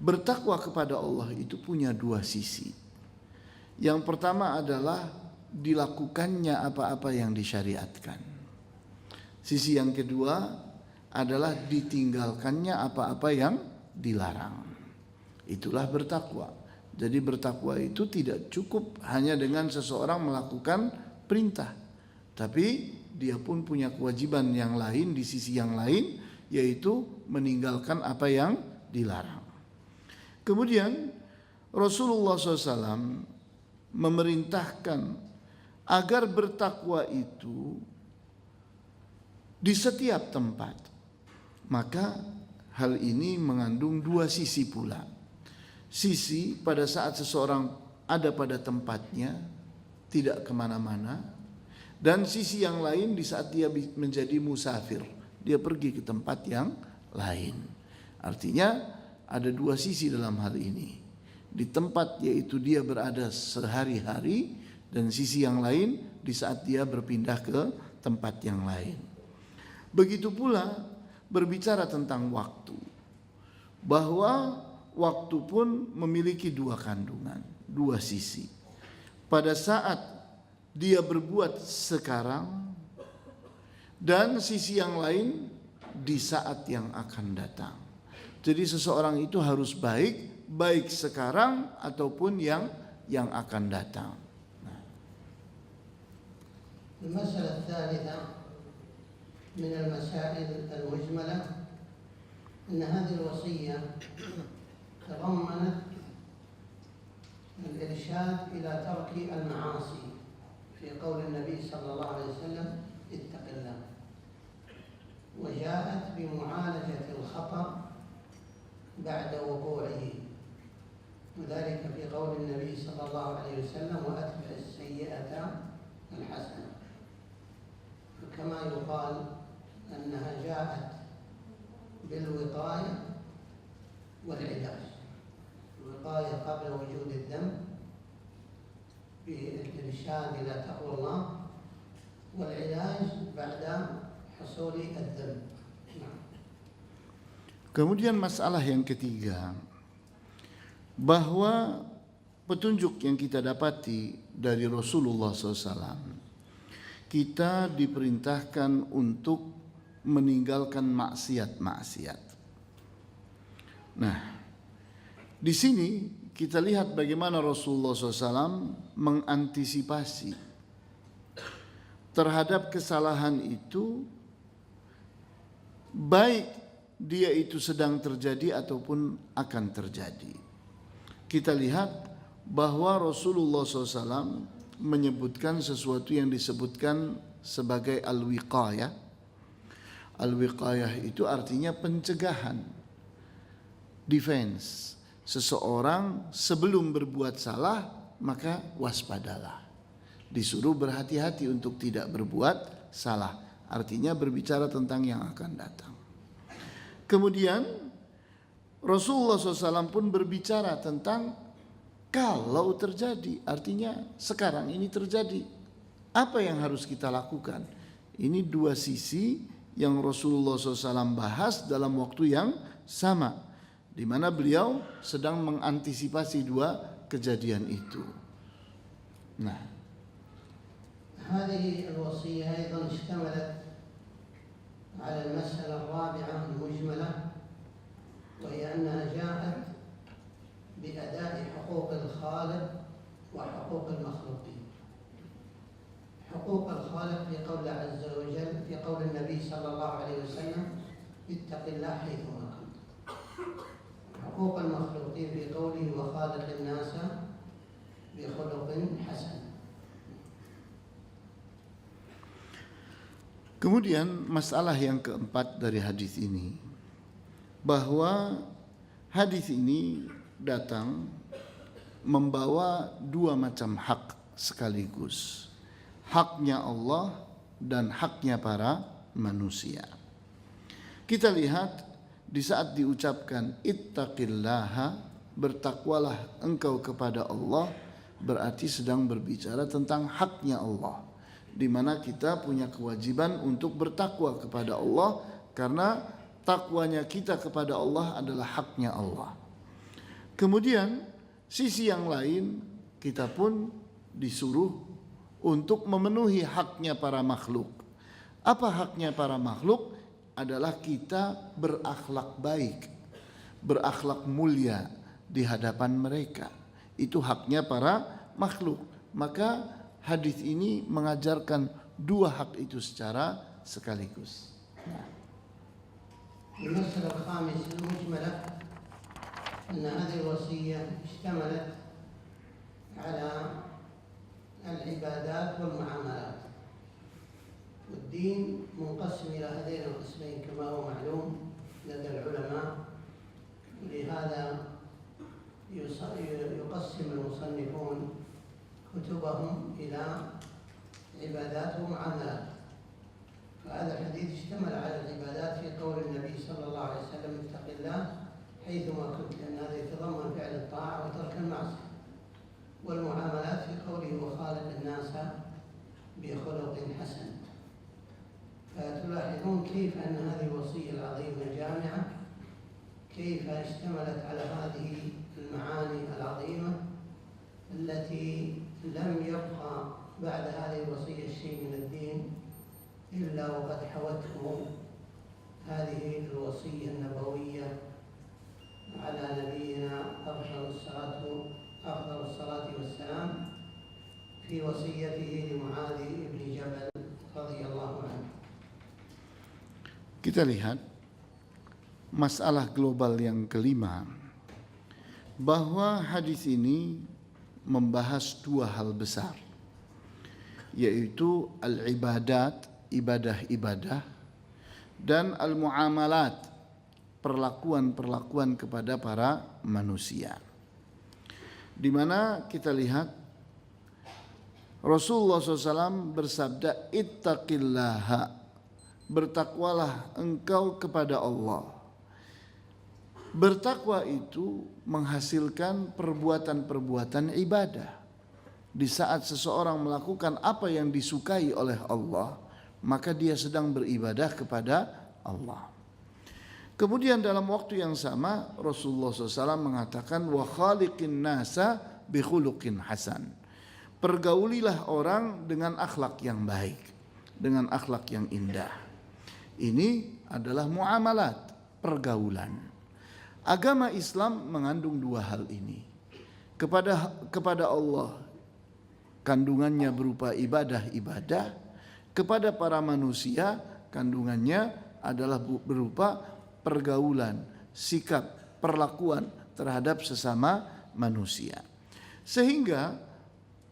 bertakwa kepada Allah itu punya 2 sisi. Yang pertama adalah dilakukannya apa-apa yang disyariatkan. Sisi yang kedua adalah ditinggalkannya apa-apa yang dilarang. Itulah bertakwa. Jadi bertakwa itu tidak cukup hanya dengan seseorang melakukan perintah, tapi dia pun punya kewajiban yang lain di sisi yang lain, yaitu meninggalkan apa yang dilarang. Kemudian Rasulullah SAW memerintahkan agar bertakwa itu di setiap tempat. Maka hal ini mengandung 2 sisi pula. Sisi pada saat seseorang ada pada tempatnya, tidak kemana-mana, dan sisi yang lain di saat dia menjadi musafir, dia pergi ke tempat yang lain. Artinya ada 2 sisi dalam hal ini. Di tempat yaitu dia berada sehari-hari, dan sisi yang lain di saat dia berpindah ke tempat yang lain. Begitu pula berbicara tentang waktu, bahwa waktu pun memiliki 2 kandungan, 2 sisi. Pada saat dia berbuat sekarang, dan sisi yang lain di saat yang akan datang. Jadi seseorang itu harus baik sekarang ataupun yang akan datang. المسألة الثالثة من المسائل المجملة أن هذه الوصية تضمنت الإرشاد إلى ترك المعاصي في قول النبي صلى الله عليه وسلم اتق الله، وجاءت بمعالجة الخطأ بعد وقوعه، وذلك في قول النبي صلى الله عليه وسلم وأتبع السيئة الحسنة. فكما يقال أنها جاءت بالوقاية والعلاج، الوقاية قبل وجود الذنب بالإرشاد إلى تقوى الله، والعلاج بعد حصول الذنب. Kemudian masalah yang ketiga, bahwa petunjuk yang kita dapati dari Rasulullah SAW, kita diperintahkan untuk meninggalkan maksiat-maksiat. Nah, di sini kita lihat bagaimana Rasulullah SAW mengantisipasi terhadap kesalahan itu, baik dia itu sedang terjadi ataupun akan terjadi. Kita lihat bahwa Rasulullah SAW menyebutkan sesuatu yang disebutkan sebagai al-wiqayah. Al-wiqayah itu artinya pencegahan, defense. Seseorang sebelum berbuat salah maka waspadalah. Disuruh berhati-hati untuk tidak berbuat salah. Artinya berbicara tentang yang akan datang. Kemudian Rasulullah SAW pun berbicara tentang kalau terjadi, artinya sekarang ini terjadi, apa yang harus kita lakukan. Ini dua sisi yang Rasulullah SAW bahas dalam waktu yang sama, di mana beliau sedang mengantisipasi dua kejadian itu. Nah, هذه الوصية أيضا اشتملت على المسألة الرابعة المجملة، وهي أنها جاءت بأداء حقوق الخالق وحقوق المخلوقين. حقوق الخالق في قول عز وجل، في قول النبي صلى الله عليه وسلم اتق الله حيثما كنت. حقوق المخلوقين في قوله وخالق الناس بخلق حسن. Kemudian masalah yang keempat dari hadis ini, bahwa hadis ini datang membawa dua macam hak sekaligus, haknya Allah dan haknya para manusia. Kita lihat di saat diucapkan ittaqillaha, bertakwalah engkau kepada Allah, berarti sedang berbicara tentang haknya Allah, di mana kita punya kewajiban untuk bertakwa kepada Allah, karena takwanya kita kepada Allah adalah haknya Allah. Kemudian sisi yang lain, kita pun disuruh untuk memenuhi haknya para makhluk. Apa haknya para makhluk? Adalah kita berakhlak baik, berakhlak mulia di hadapan mereka. Itu haknya para makhluk. Maka hadis ini mengajarkan dua hak itu secara sekaligus. المسألة الخامسة المجملة أن هذه الوصية اشتملت على العبادات والمعاملات، والدين منقسم إلى هذين القسمين كما هو معلوم لدى العلماء، ولهذا يقسم المصنفون كتبهم إلى عبادات ومعاملات. فهذا الحديث اشتمل على العبادات في قول النبي صلى الله عليه وسلم اتق الله حيثما كنت، لأن هذا يتضمن فعل الطاعة وترك المعصية. والمعاملات في قوله وخالق الناس بخلق حسن. فتلاحظون كيف أن هذه الوصية العظيمة جامعة، كيف اشتملت على هذه المعاني العظيمة التي لم يبقى بعد هذه الوصية شيء من الدين إلا وقد حوته هذه الوصية النبوية على نبينا أفضل الصلاة والسلام في وصيته لمعاذ بن جبل رضي الله عنه. Kita lihat masalah global yang kelima, bahwa hadis ini membahas dua hal besar, yaitu al-ibadat, ibadah-ibadah, dan al-muamalat, perlakuan-perlakuan kepada para manusia. Di mana kita lihat Rasulullah SAW bersabda, ittaqillaha, bertakwalah engkau kepada Allah. Bertakwa itu menghasilkan perbuatan-perbuatan ibadah. Di saat seseorang melakukan apa yang disukai oleh Allah, maka dia sedang beribadah kepada Allah. Kemudian dalam waktu yang sama Rasulullah SAW mengatakan, wa khaliqin nasa bi khuluqin hasan. Pergaulilah orang dengan akhlak yang baik, dengan akhlak yang indah. Ini adalah muamalat, pergaulan. Agama Islam mengandung dua hal ini. Kepada Allah kandungannya berupa ibadah-ibadah, kepada para manusia kandungannya adalah berupa pergaulan, sikap, perlakuan terhadap sesama manusia. Sehingga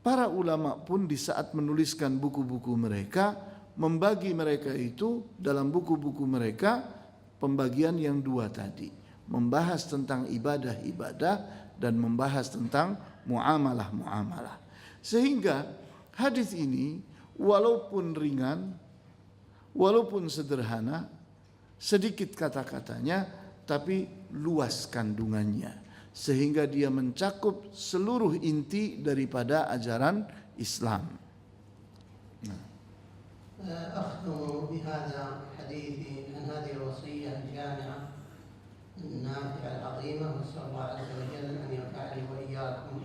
para ulama pun di saat menuliskan buku-buku mereka, membagi mereka itu dalam buku-buku mereka pembagian yang dua tadi. Membahas tentang ibadah-ibadah dan membahas tentang muamalah-muamalah. Sehingga hadis ini walaupun ringan, walaupun sederhana, sedikit kata-katanya, tapi luas kandungannya. Sehingga dia mencakup seluruh inti daripada ajaran Islam. أختم بهذا حديثي عن هذه الوصية الجامعة النافعة العظيمة، وأسأل الله عز وجل أن ينفعني وإياكم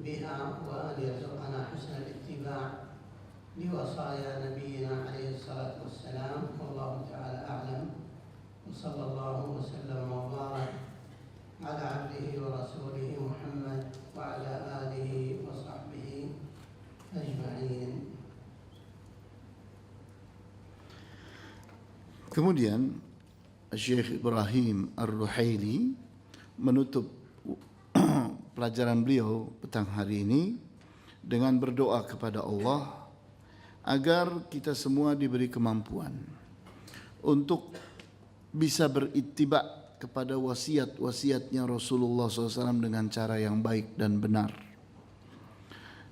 بها وأن يرزقنا حسن الاتباع لوصايا نبينا عليه الصلاة والسلام. والله تعالى أعلم، وصلى الله وسلم وبارك على عبده ورسوله محمد وعلى آله وصحبه أجمعين. Kemudian Syekh Ibrahim Ar-Ruhaili menutup pelajaran beliau petang hari ini dengan berdoa kepada Allah agar kita semua diberi kemampuan untuk bisa berittiba kepada wasiat-wasiatnya Rasulullah SAW dengan cara yang baik dan benar.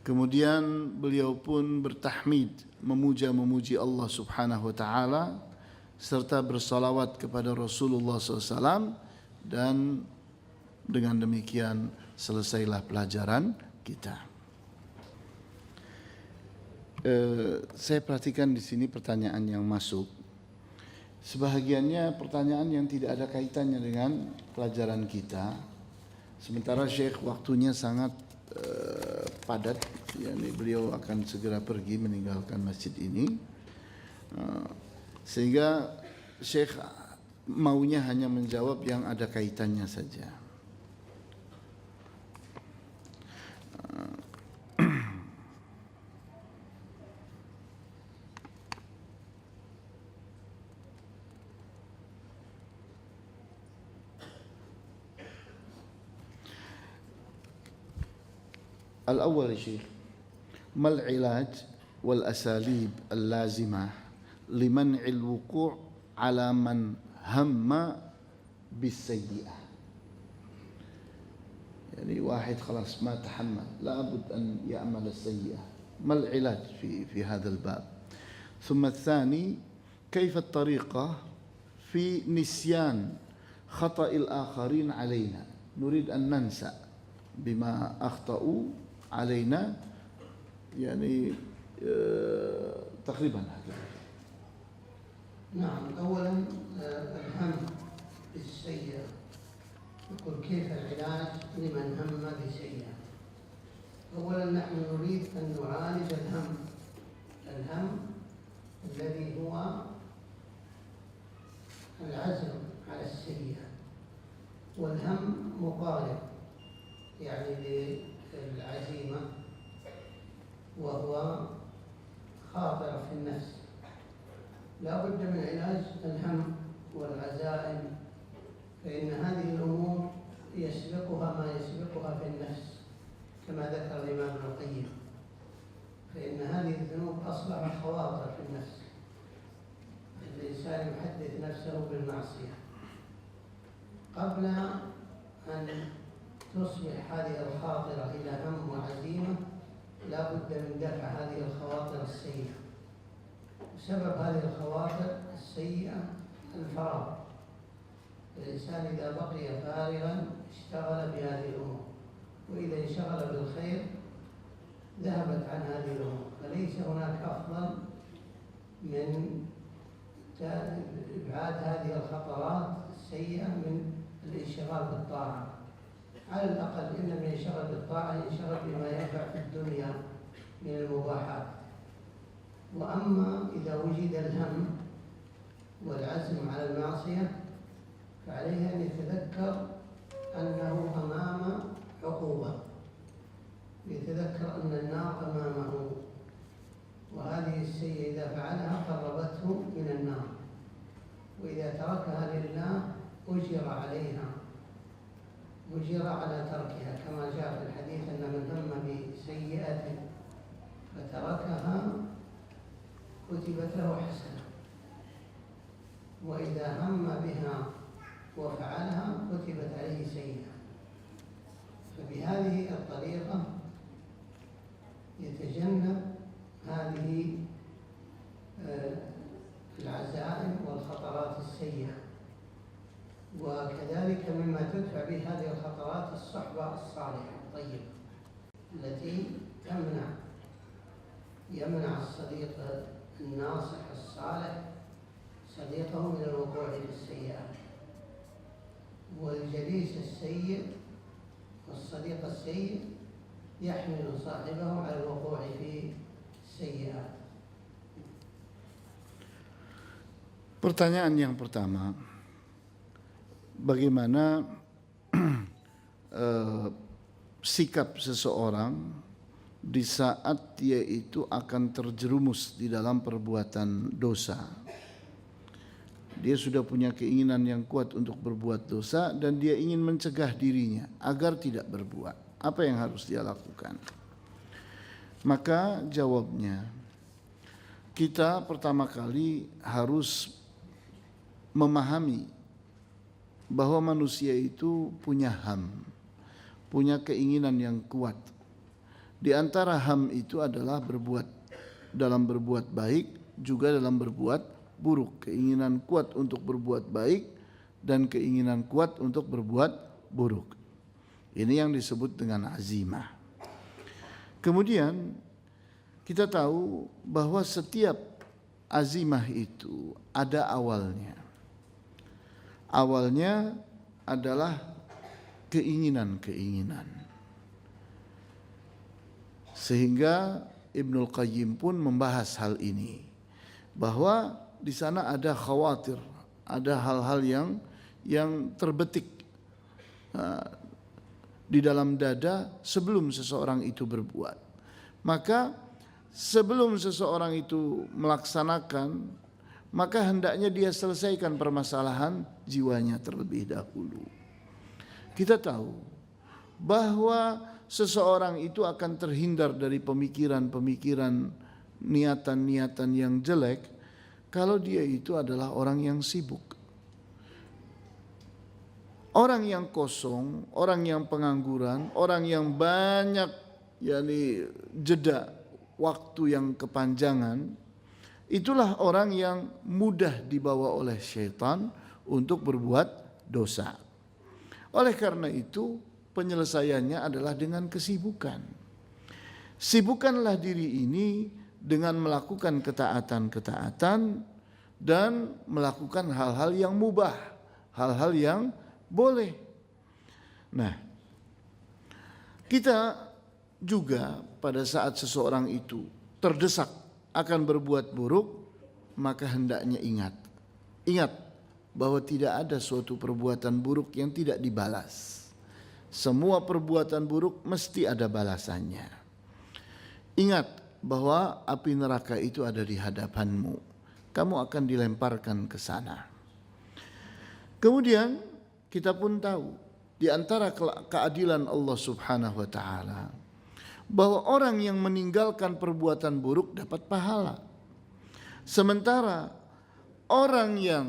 Kemudian beliau pun bertahmid, memuji Allah Subhanahu wa taala, serta bersalawat kepada Rasulullah SAW, dan dengan demikian selesailah pelajaran kita. Saya perhatikan di sini pertanyaan yang masuk. Sebahagiannya pertanyaan yang tidak ada kaitannya dengan pelajaran kita. Sementara Syekh waktunya sangat padat, yakni beliau akan segera pergi meninggalkan masjid ini. Sehingga Syekh maunya hanya menjawab yang ada kaitannya saja. Al-awwal Syekh, mal ilaj wal asalib al-lazimah لمنع الوقوع على من هم بالسيئة. يعني واحد خلاص ما تحمل لابد أن يعمل السيئة، ما العلاج في هذا الباب؟ ثم الثاني، كيف الطريقة في نسيان خطأ الآخرين علينا؟ نريد أن ننسى بما أخطأوا علينا، يعني تقريبا هكذا. نعم، أولا الهم بالسيئة، يقول كيف العلاج لمن هم بسيئة؟ أولا نحن نريد أن نعالج الهم الذي هو العزم على السيئة، والهم مقارب يعني للعزيمة، وهو خاطر في النفس. لا بد من علاج الهم والعزائم، فإن هذه الأمور يسبقها ما يسبقها في النفس، كما ذكر الإمام ابن القيم، فإن هذه الذنوب أصبحت خواطر في النفس. الإنسان يحدث نفسه بالمعصية قبل أن تصبح هذه الخاطرة إلى هم وعزيمة. لا بد من دفع هذه الخواطر السيئة، وسبب هذه الخواطر السيئة الفراغ. الإنسان إذا بقي فارغا اشتغل بهذه الأمور، وإذا انشغل بالخير ذهبت عن هذه الأمور. فليس هناك أفضل من إبعاد هذه الخطرات السيئة من الانشغال بالطاعة. على الأقل إن من ينشغل بالطاعة ينشغل بما ينفع في الدنيا من المباحات. وأما إذا وجد الهم والعزم على المعصية فعليه أن يتذكر أنه أمام عقوبة، يتذكر أن النار أمامه، وهذه السيئة إذا فعلها قربته من النار، وإذا تركها لله أجر عليها، أجر على تركها، كما جاء في الحديث أن من هم بسيئة فتركها كتبت له حسنة، وإذا هم بها وفعلها كتبت عليه سيئة. فبهذه الطريقة يتجنب هذه العزائم والخطرات السيئة. وكذلك مما تدفع به هذه الخطرات الصحبة الصالحة الطيبة التي يمنع الصديق الناصح الصالح صديقه من الوقوع في السيئات. والجليس السيء والصديق السيء يحمل صاحبه على الوقوع في السيئات. Pertanyaan yang pertama, bagaimana sikap seseorang di saat dia itu akan terjerumus di dalam perbuatan dosa. Dia sudah punya keinginan yang kuat untuk berbuat dosa dan dia ingin mencegah dirinya agar tidak berbuat. Apa yang harus dia lakukan? Maka jawabnya, kita pertama kali harus memahami bahwa manusia itu punya ham, punya keinginan yang kuat. Di antara ham itu adalah dalam berbuat baik, juga dalam berbuat buruk. Keinginan kuat untuk berbuat baik dan keinginan kuat untuk berbuat buruk. Ini yang disebut dengan azimah. Kemudian kita tahu bahwa setiap azimah itu ada awalnya. Awalnya adalah keinginan-keinginan. Sehingga Ibnul Qayyim pun membahas hal ini, bahwa di sana ada khawatir, ada hal-hal yang terbetik di dalam dada sebelum seseorang itu berbuat. Maka sebelum seseorang itu melaksanakan, maka hendaknya dia selesaikan permasalahan jiwanya terlebih dahulu. Kita tahu bahwa seseorang itu akan terhindar dari pemikiran-pemikiran, niatan-niatan yang jelek kalau dia itu adalah orang yang sibuk. Orang yang kosong, orang yang pengangguran, orang yang banyak jeda waktu yang kepanjangan, itulah orang yang mudah dibawa oleh syaitan untuk berbuat dosa. Oleh karena itu, penyelesaiannya adalah dengan kesibukan. Sibukkanlah diri ini dengan melakukan ketaatan-ketaatan dan melakukan hal-hal yang mubah, hal-hal yang boleh. Nah, kita juga pada saat seseorang itu terdesak akan berbuat buruk, maka hendaknya ingat bahwa tidak ada suatu perbuatan buruk yang tidak dibalas. Semua perbuatan buruk mesti ada balasannya. Ingat bahwa api neraka itu ada di hadapanmu. Kamu akan dilemparkan ke sana. Kemudian kita pun tahu di antara keadilan Allah Subhanahu wa taala bahwa orang yang meninggalkan perbuatan buruk dapat pahala. Sementara orang yang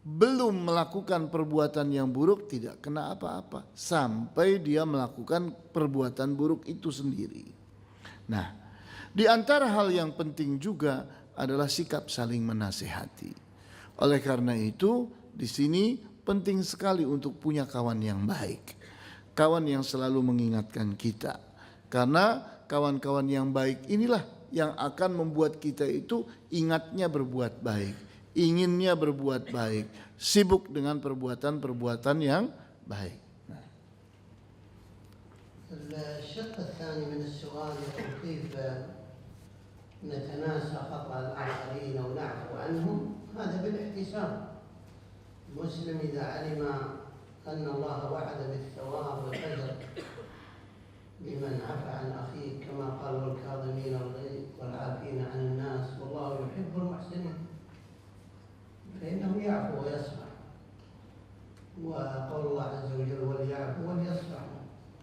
belum melakukan perbuatan yang buruk tidak kena apa-apa sampai dia melakukan perbuatan buruk itu sendiri. Nah, di antara hal yang penting juga adalah sikap saling menasihati. Oleh karena itu, di sini penting sekali untuk punya kawan yang baik. Kawan yang selalu mengingatkan kita. Karena kawan-kawan yang baik inilah yang akan membuat kita itu ingatnya berbuat baik. Inginnya berbuat baik. Sibuk dengan perbuatan-perbuatan yang baik. الشق الثاني من السؤال يقول كيف نتناسى خطأ الآخرين أو نعفو عنهم؟ هذا بالاحتساب. المسلم إذا علم أن الله وعد بالثواب والأجر لمن عفا عن أخيه كما قال والكاظمين الغيظ والعافين عن الناس والله يحب المحسنين فإنه يعفو ويصفح. وقول الله عز وجل وليعفوا وليصفحوا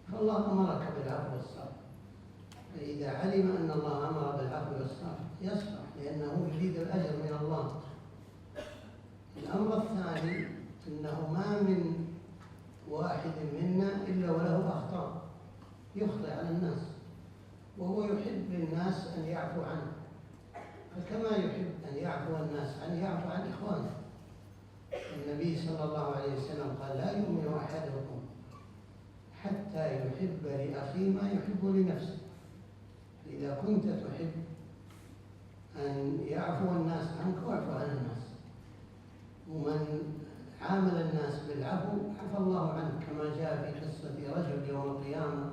فالله أمرك بالعفو والصفح. فإذا علم أن الله أمر بالعفو والصفح يصفح لأنه يريد الأجر من الله. الأمر الثاني أنه ما من واحد منا إلا وله أخطاء يخطئ على الناس وهو يحب للناس أن يعفو عنه فكما يحب أن يعفو الناس أن يعفو عن إخوانه. النبي صلى الله عليه وسلم قال لا يؤمن أحدكم حتى يحب لأخيه ما يحب لنفسه. إذا كنت تحب أن يعفو الناس عنك واعف عن الناس. ومن عامل الناس بالعفو عفى الله عنه كما جاء في قصة رجل يوم القيامة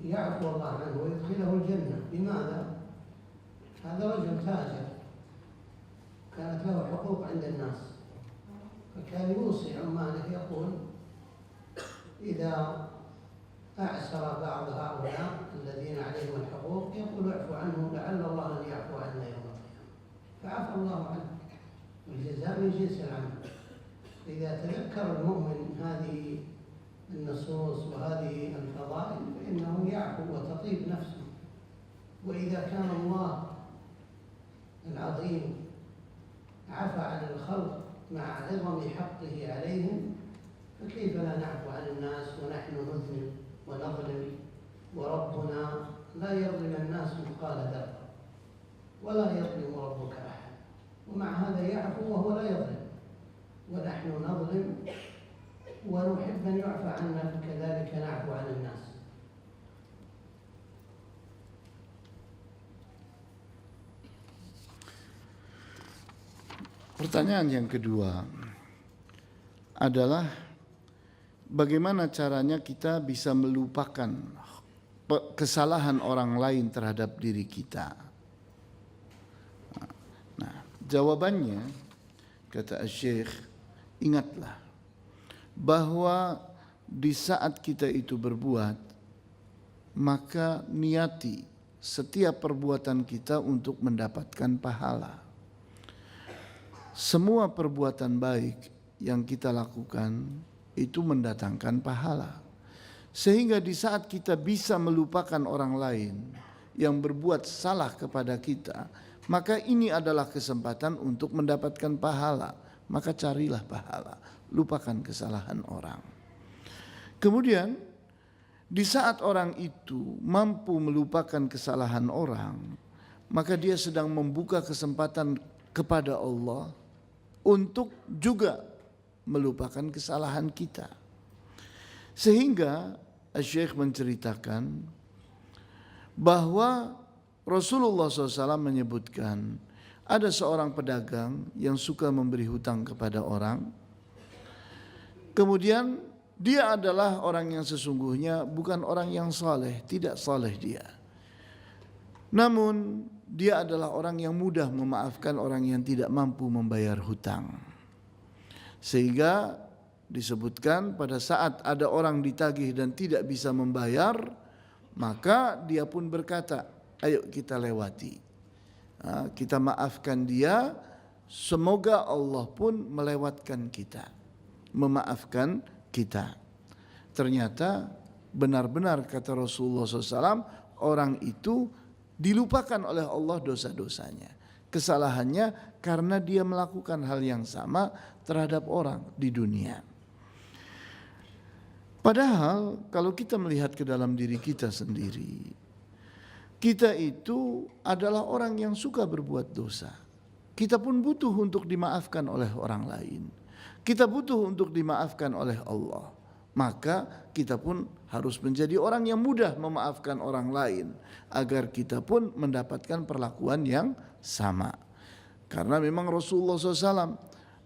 يعفو الله عنه ويدخله الجنة. لماذا؟ هذا رجل تاجر كانت له حقوق عند الناس فكان يوصي عماله يقول إذا أعسر بعض هؤلاء الذين عليهم الحقوق يقول اعفو عنهم لعل الله أن يعفو عنا يوم القيامة فعفى الله عنه والجزاء من جنس العمل. إذا تذكر المؤمن هذه النصوص وهذه الفضائل فإنه يعفو وتطيب نفسه. وإذا كان الله العظيم عفى عن الخلق مع عظم حقه عليهم فكيف لا نعفو عن الناس ونحن نذنب ونظلم وربنا لا يظلم الناس مثقال ذرة ولا يظلم ربك أحد ومع هذا يعفو وهو لا يظلم ونحن نظلم ونحب أن يعفى عنا كذلك نعفو عن الناس. Pertanyaan yang kedua adalah bagaimana caranya kita bisa melupakan kesalahan orang lain terhadap diri kita. Nah, jawabannya kata Syekh, ingatlah bahwa di saat kita itu berbuat, maka niati setiap perbuatan kita untuk mendapatkan pahala. Semua perbuatan baik yang kita lakukan itu mendatangkan pahala. Sehingga di saat kita bisa melupakan orang lain yang berbuat salah kepada kita, maka ini adalah kesempatan untuk mendapatkan pahala. Maka carilah pahala, lupakan kesalahan orang. Kemudian di saat orang itu mampu melupakan kesalahan orang, maka dia sedang membuka kesempatan kepada Allah untuk juga melupakan kesalahan kita. Sehingga Syekh menceritakan bahwa Rasulullah SAW menyebutkan ada seorang pedagang yang suka memberi hutang kepada orang. Kemudian dia adalah orang yang sesungguhnya bukan orang yang saleh, tidak saleh dia. Namun dia adalah orang yang mudah memaafkan orang yang tidak mampu membayar hutang. Sehingga disebutkan pada saat ada orang ditagih dan tidak bisa membayar, maka dia pun berkata, ayo kita lewati, kita maafkan dia, semoga Allah pun melewatkan kita, memaafkan kita. Ternyata benar-benar kata Rasulullah SAW, orang itu dilupakan oleh Allah dosa-dosanya, kesalahannya, karena dia melakukan hal yang sama terhadap orang di dunia. Padahal kalau kita melihat ke dalam diri kita sendiri, kita itu adalah orang yang suka berbuat dosa. Kita pun butuh untuk dimaafkan oleh orang lain. Kita butuh untuk dimaafkan oleh Allah. Maka kita pun harus menjadi orang yang mudah memaafkan orang lain, agar kita pun mendapatkan perlakuan yang sama. Karena memang Rasulullah SAW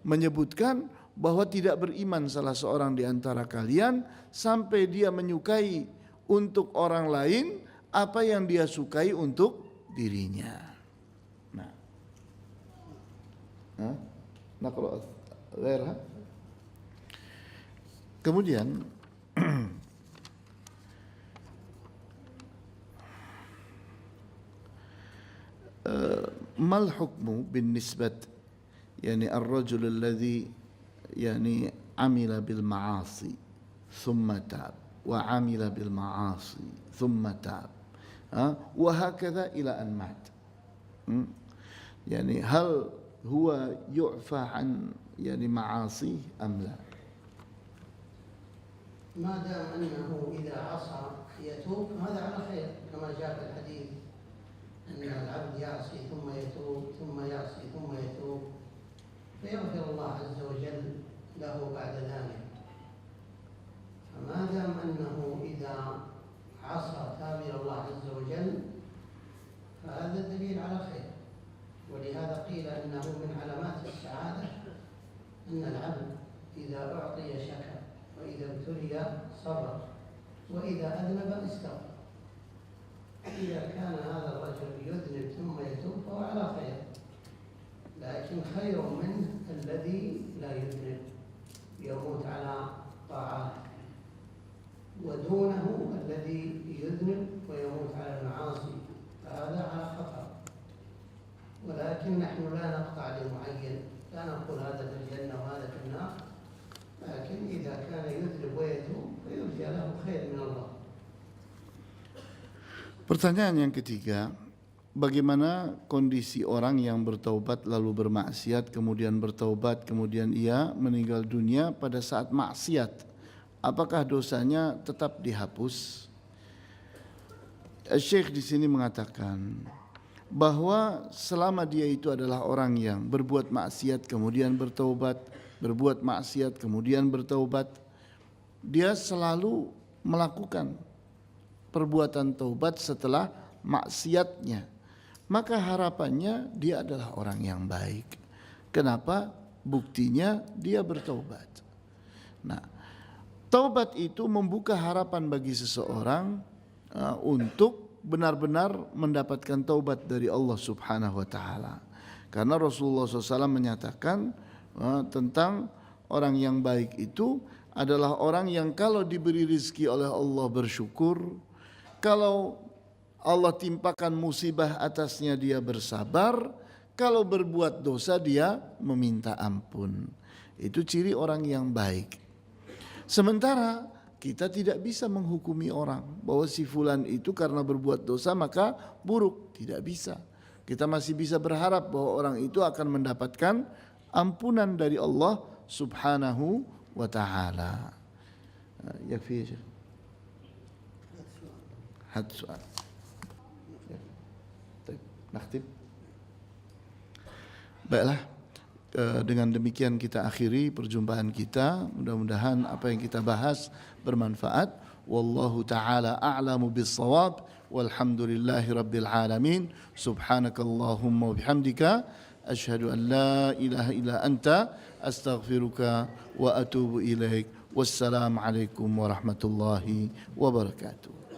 menyebutkan bahwa tidak beriman salah seorang di antara kalian sampai dia menyukai untuk orang lain apa yang dia sukai untuk dirinya. Nah kalau ghairha. Kemudian mal hukmu bin nisbat yani ar-rajul alladhi يعني عمل بالمعاصي ثم تاب وعمل بالمعاصي ثم تاب وهكذا إلى أن مات. يعني هل هو يعفى عن يعني معاصيه أم لا؟ ما دام أنه إذا عصى يتوب هذا على خير، كما جاء في الحديث أن العبد يعصي ثم يتوب ثم يعصي ثم يتوب فيغفر الله عز وجل له بعد ذلك. فما دام أنه إذا عصى تاب إلى الله عز وجل فهذا دليل على خير. ولهذا قيل أنه من علامات السعادة أن العبد إذا أعطي شكر، وإذا ابتلي صبر، وإذا أذنب استغفر. إذا كان هذا الرجل يذنب ثم يتوب فهو على خير، لكن خير منه الذي لا يذنب يموت على طاعات، ودونه الذي يذنب ويموت على المعاصي، فهذا على خطر. ولكن نحن لا نقطع لمعين، لا نقول هذا في الجنة وهذا في النار، لكن إذا كان يذنب ويتوب فيرجى له خير من الله. Pertanyaan yang ketiga, bagaimana kondisi orang yang bertaubat lalu bermaksiat, kemudian bertaubat, kemudian ia meninggal dunia pada saat maksiat? Apakah dosanya tetap dihapus? Syekh di sini mengatakan bahwa selama dia itu adalah orang yang berbuat maksiat kemudian bertaubat, berbuat maksiat kemudian bertaubat, dia selalu melakukan perbuatan taubat setelah maksiatnya, maka harapannya dia adalah orang yang baik. Kenapa? Buktinya dia bertaubat. Nah, taubat itu membuka harapan bagi seseorang untuk benar-benar mendapatkan taubat dari Allah Subhanahu wa taala. Karena Rasulullah SAW menyatakan tentang orang yang baik itu adalah orang yang kalau diberi rizki oleh Allah bersyukur, kalau Allah timpakan musibah atasnya dia bersabar, kalau berbuat dosa dia meminta ampun. Itu ciri orang yang baik. Sementara kita tidak bisa menghukumi orang bahwa si fulan itu karena berbuat dosa maka buruk, tidak bisa. Kita masih bisa berharap bahwa orang itu akan mendapatkan ampunan dari Allah Subhanahu wa taala. Yakfi ya. Had soal. Naktib. Baiklah, dengan demikian kita akhiri perjumpaan kita. Mudah-mudahan apa yang kita bahas bermanfaat. Wallahu ta'ala a'lamu bis-shawab. Walhamdulillahi rabbil alamin. Subhanakallahumma wa bihamdika asyhadu an la ilaha illa anta astaghfiruka wa atubu ilaik. Wassalamu alaikum warahmatullahi wabarakatuh.